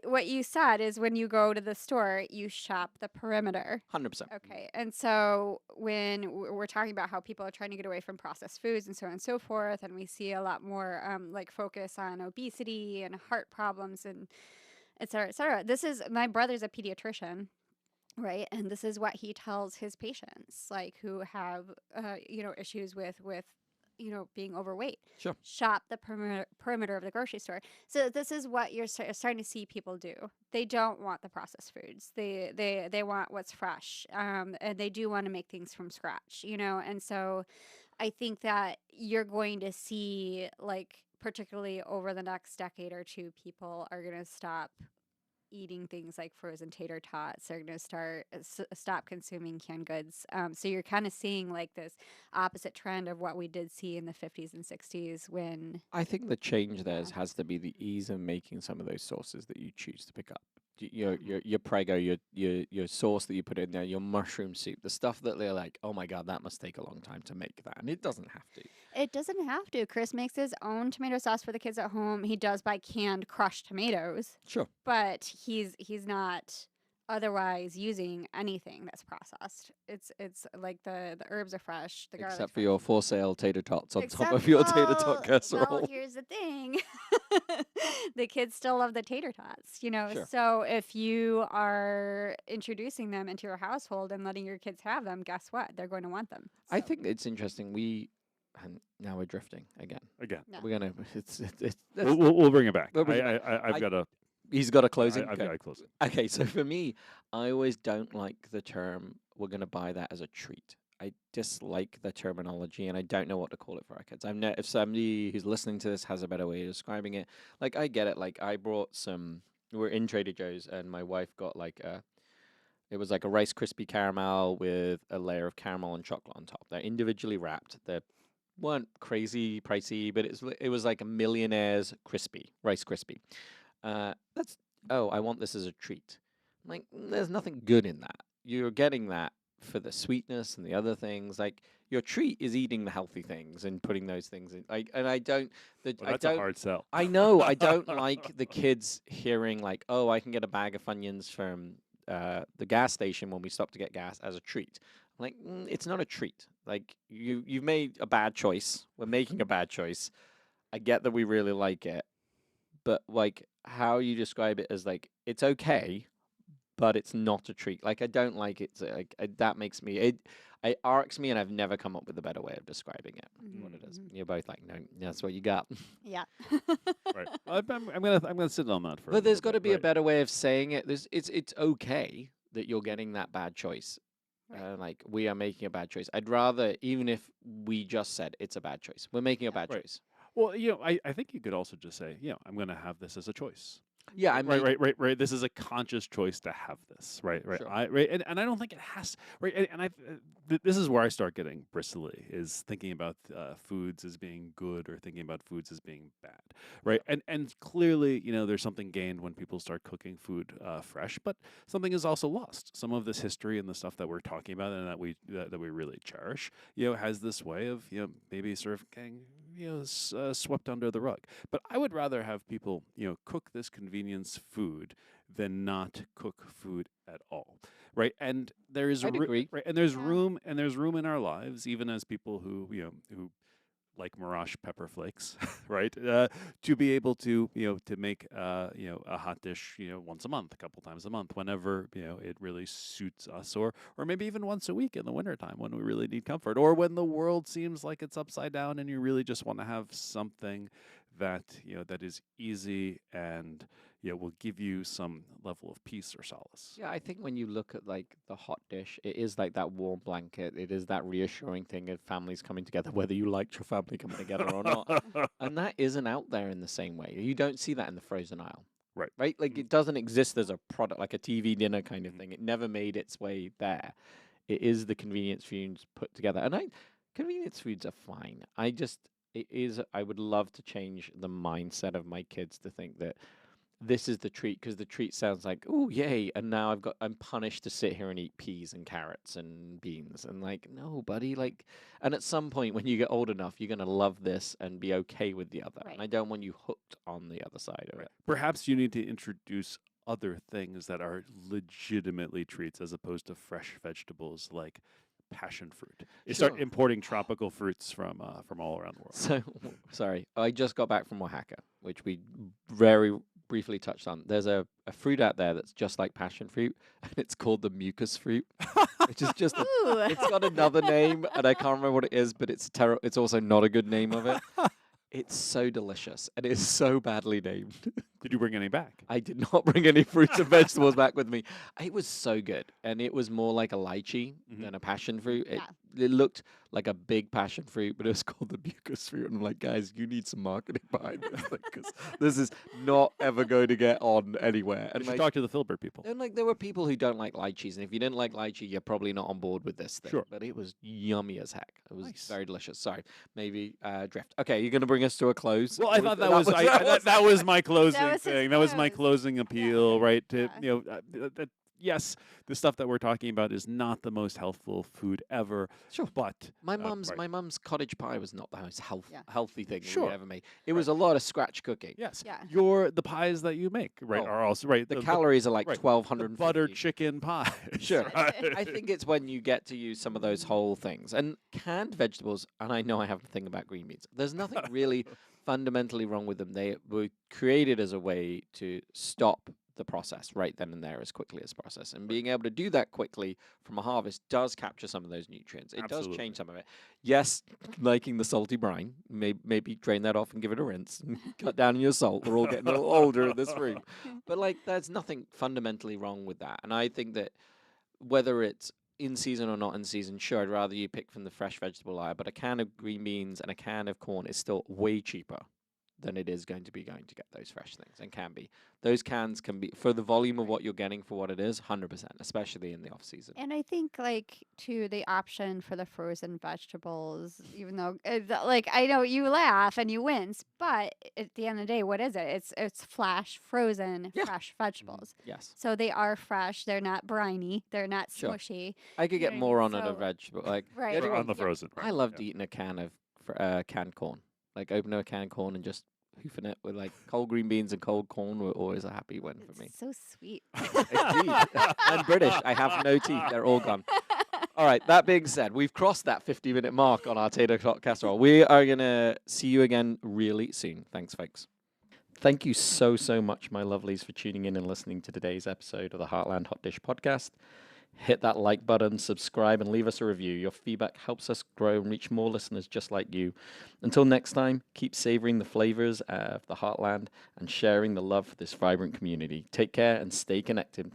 C: what you said is when you go to the store, you shop the perimeter.
A: 100%.
C: Okay, and so when we're talking about how people are trying to get away from processed foods and so on and so forth, and we see a lot more like focus on obesity and heart problems and et cetera, et cetera. This is my brother's a pediatrician, right? And this is what he tells his patients, like who have issues with being overweight.
A: Sure.
C: Shop the perimeter of the grocery store. So this is what you're starting to see people do. They don't want the processed foods. They want what's fresh. And they do want to make things from scratch, And so I think that you're going to see, like, particularly over the next decade or two, people are going to stop eating things like frozen tater tots. They're going to stop consuming canned goods. So you're kind of seeing like this opposite trend of what we did see in the 50s and 60s when.
A: I think the change there
C: Yeah.
A: has to be the ease of making some of those sauces that you choose to pick up. Your Prego, your sauce that you put in there, your mushroom soup, the stuff that they're like, oh my god, that must take a long time to make that, and it doesn't have to.
C: It doesn't have to. Chris makes his own tomato sauce for the kids at home. He does buy canned crushed tomatoes,
A: Sure.
C: but he's not otherwise using anything that's processed. It's like the herbs are fresh, the garlic's
A: Except for
C: fresh.
A: your for sale tater tots on top
C: Except-
A: of your tater tot
C: well,
A: casserole.
C: Well, here's the thing. The kids still love the tater tots,
A: Sure.
C: So if you are introducing them into your household and letting your kids have them, guess what? They're going to want them.
A: I
C: So,
A: think it's interesting. And now we're drifting again.
B: Again,
C: no.
A: We're gonna. It's
B: we'll bring it back.
A: We'll bring it
B: I've
A: I-
B: got a.
A: he's got a closing.
B: I've
A: Okay.
B: got a closing.
A: Okay, so for me, I always don't like the term, we're going to buy that as a treat. I dislike the terminology and I don't know what to call it for our kids. If somebody who's listening to this has a better way of describing it, like I get it. Like I brought we're in Trader Joe's and my wife got it was like a Rice Krispie caramel with a layer of caramel and chocolate on top. They're individually wrapped. They weren't crazy pricey, but it was like a millionaire's crispy, Rice Krispie. I want this as a treat. I'm like, there's nothing good in that. You're getting that for the sweetness and the other things. Like your treat is eating the healthy things and putting those things in. And I don't.
B: Well,
A: I
B: that's
A: don't.
B: a hard sell.
A: I know. I don't like the kids hearing like, oh, I can get a bag of Funyuns from the gas station when we stop to get gas as a treat. I'm like, it's not a treat. Like you've made a bad choice. We're making a bad choice. I get that we really like it, but like how you describe it as like it's okay, but it's not a treat. Like I don't like it. That makes me it arcs me, and I've never come up with a better way of describing it. What it is. You're both like, no, that's what you got.
C: Yeah.
B: Right. I'm gonna sit on that for.
A: But there's got to be a
B: right.
A: better way of saying it. It's okay that you're getting that bad choice.
C: Right.
A: Like we are making a bad choice. I'd rather, even if we just said it's a bad choice, we're making a bad
B: Right.
A: choice.
B: Well, I think you could also just say, I'm going to have this as a choice.
A: Yeah, I mean,
B: Right. This is a conscious choice to have this. Right.
A: Sure.
B: And I don't think it has. Right. And this is where I start getting bristly, is thinking about foods as being good or thinking about foods as being bad. Right. And clearly, there's something gained when people start cooking food fresh, but something is also lost. Some of this history and the stuff that we're talking about and that we really cherish, has this way of maybe sort of getting swept under the rug. But I would rather have people cook this convenience food than not cook food at all, right? And there is
A: I'd agree.
B: right, and there's
C: Yeah.
B: room in our lives, even as people who like Mirage pepper flakes, right? To be able to to make a hot dish once a month, a couple times a month, whenever it really suits us, or maybe even once a week in the wintertime when we really need comfort, or when the world seems like it's upside down and you really just want to have something that that is easy and will give you some level of peace or solace.
A: Yeah, I think when you look at like the hot dish, it is like that warm blanket. It is that reassuring thing of families coming together, whether you liked your family coming together or not. And that isn't out there in the same way. You don't see that in the frozen aisle.
B: Right.
A: Right? Like it doesn't exist as a product, like a TV dinner kind of thing. It never made its way there. It is the convenience foods put together. And convenience foods are fine. I would love to change the mindset of my kids to think that this is the treat, because the treat sounds like, oh, yay. And now I'm punished to sit here and eat peas and carrots and beans. And like, no, buddy. Like, and at some point when you get old enough, you're going to love this and be okay with the other.
C: Right.
A: And I don't want you hooked on the other side of it.
B: Perhaps you need to introduce other things that are legitimately treats as opposed to fresh vegetables like passion fruit. You start
A: Sure.
B: importing tropical fruits from all around the world.
A: So, sorry, I just got back from Oaxaca, which we very briefly touched on. There's a fruit out there that's just like passion fruit, and it's called the mucus fruit, which is just
C: Ooh.
A: it's got another name, and I can't remember what it is, but it's It's also not a good name of it. It's so delicious, and it's so badly named.
B: Did you bring any back?
A: I did not bring any fruits and vegetables back with me. It was so good, and it was more like a lychee than a passion fruit. It looked like a big passion fruit, but it was called the mucus fruit. And I'm like, guys, you need some marketing behind this, because this is not ever going to get on anywhere.
B: You
A: And
B: should
A: like,
B: talk to the Filbert people.
A: and like, there were people who don't like lychees, and if you didn't like lychee, you're probably not on board with this thing.
B: Sure.
A: But it was yummy as heck. It was
B: Nice.
A: very delicious. Sorry, maybe drift. Okay, you're going to bring us to a close.
B: Well, I thought that was that was my closing
C: was his
B: thing. That was my
C: close.
B: closing appeal, right? To
C: Yeah.
B: yes, the stuff that we're talking about is not the most healthful food ever.
A: Sure.
B: But
A: My
B: right.
A: mum's cottage pie was not the most
C: Yeah.
A: healthy thing that
B: Sure.
A: we ever made. It was a lot of scratch cooking.
B: yes,
C: Yeah.
B: the pies that you make, right,
A: Oh,
B: are also right.
A: The calories are like
B: right,
A: 1,250.
B: butter chicken pie.
A: Sure. I think it's when you get to use some of those whole things. And canned vegetables, and I know I have a thing about green beans. There's nothing really fundamentally wrong with them. They were created as a way to stop the process right then and there as quickly as process. And being able to do that quickly from a harvest does capture some of those nutrients. It does
B: Absolutely.
A: change some of it. Yes, liking the salty brine, maybe drain that off and give it a rinse. Cut down on your salt. We're all getting a little older in this room. But like, there's nothing fundamentally wrong with that. And I think that whether it's in season or not in season, sure, I'd rather you pick from the fresh vegetable aisle, but a can of green beans and a can of corn is still way cheaper than it is going to get those fresh things, and can be. Those cans can be, for the volume of what you're getting for what it is, 100%, especially in the off season.
C: And I think, like, too, the option for the frozen vegetables, even though, like, I know you laugh and you wince, but at the end of the day, what is it? It's flash frozen
A: Yeah.
C: fresh vegetables.
A: Yes.
C: So they are fresh. They're not briny. They're not
A: Sure.
C: smushy.
A: I could
C: You
A: get
C: know what I
A: more
C: mean?
A: on a
C: So-
A: vegetable. Like,
C: Right.
A: the other
B: Or
A: one-
B: on the frozen.
A: I
B: right,
A: loved
B: yeah.
A: eating a can of canned corn. Like, open a canned corn and just hoofing it with like cold green beans and cold corn were always a happy win for me.
C: It's so sweet.
A: Indeed. I'm British. I have no teeth. They're all gone. All right. That being said, we've crossed that 50-minute mark on our Tater Tot Casserole. We are going to see you again really soon. Thanks, folks. Thank you so much, my lovelies, for tuning in and listening to today's episode of the Heartland Hot Dish podcast. Hit that like button, subscribe, and leave us a review. Your feedback helps us grow and reach more listeners just like you. Until next time, keep savoring the flavors of the Heartland and sharing the love for this vibrant community. Take care and stay connected.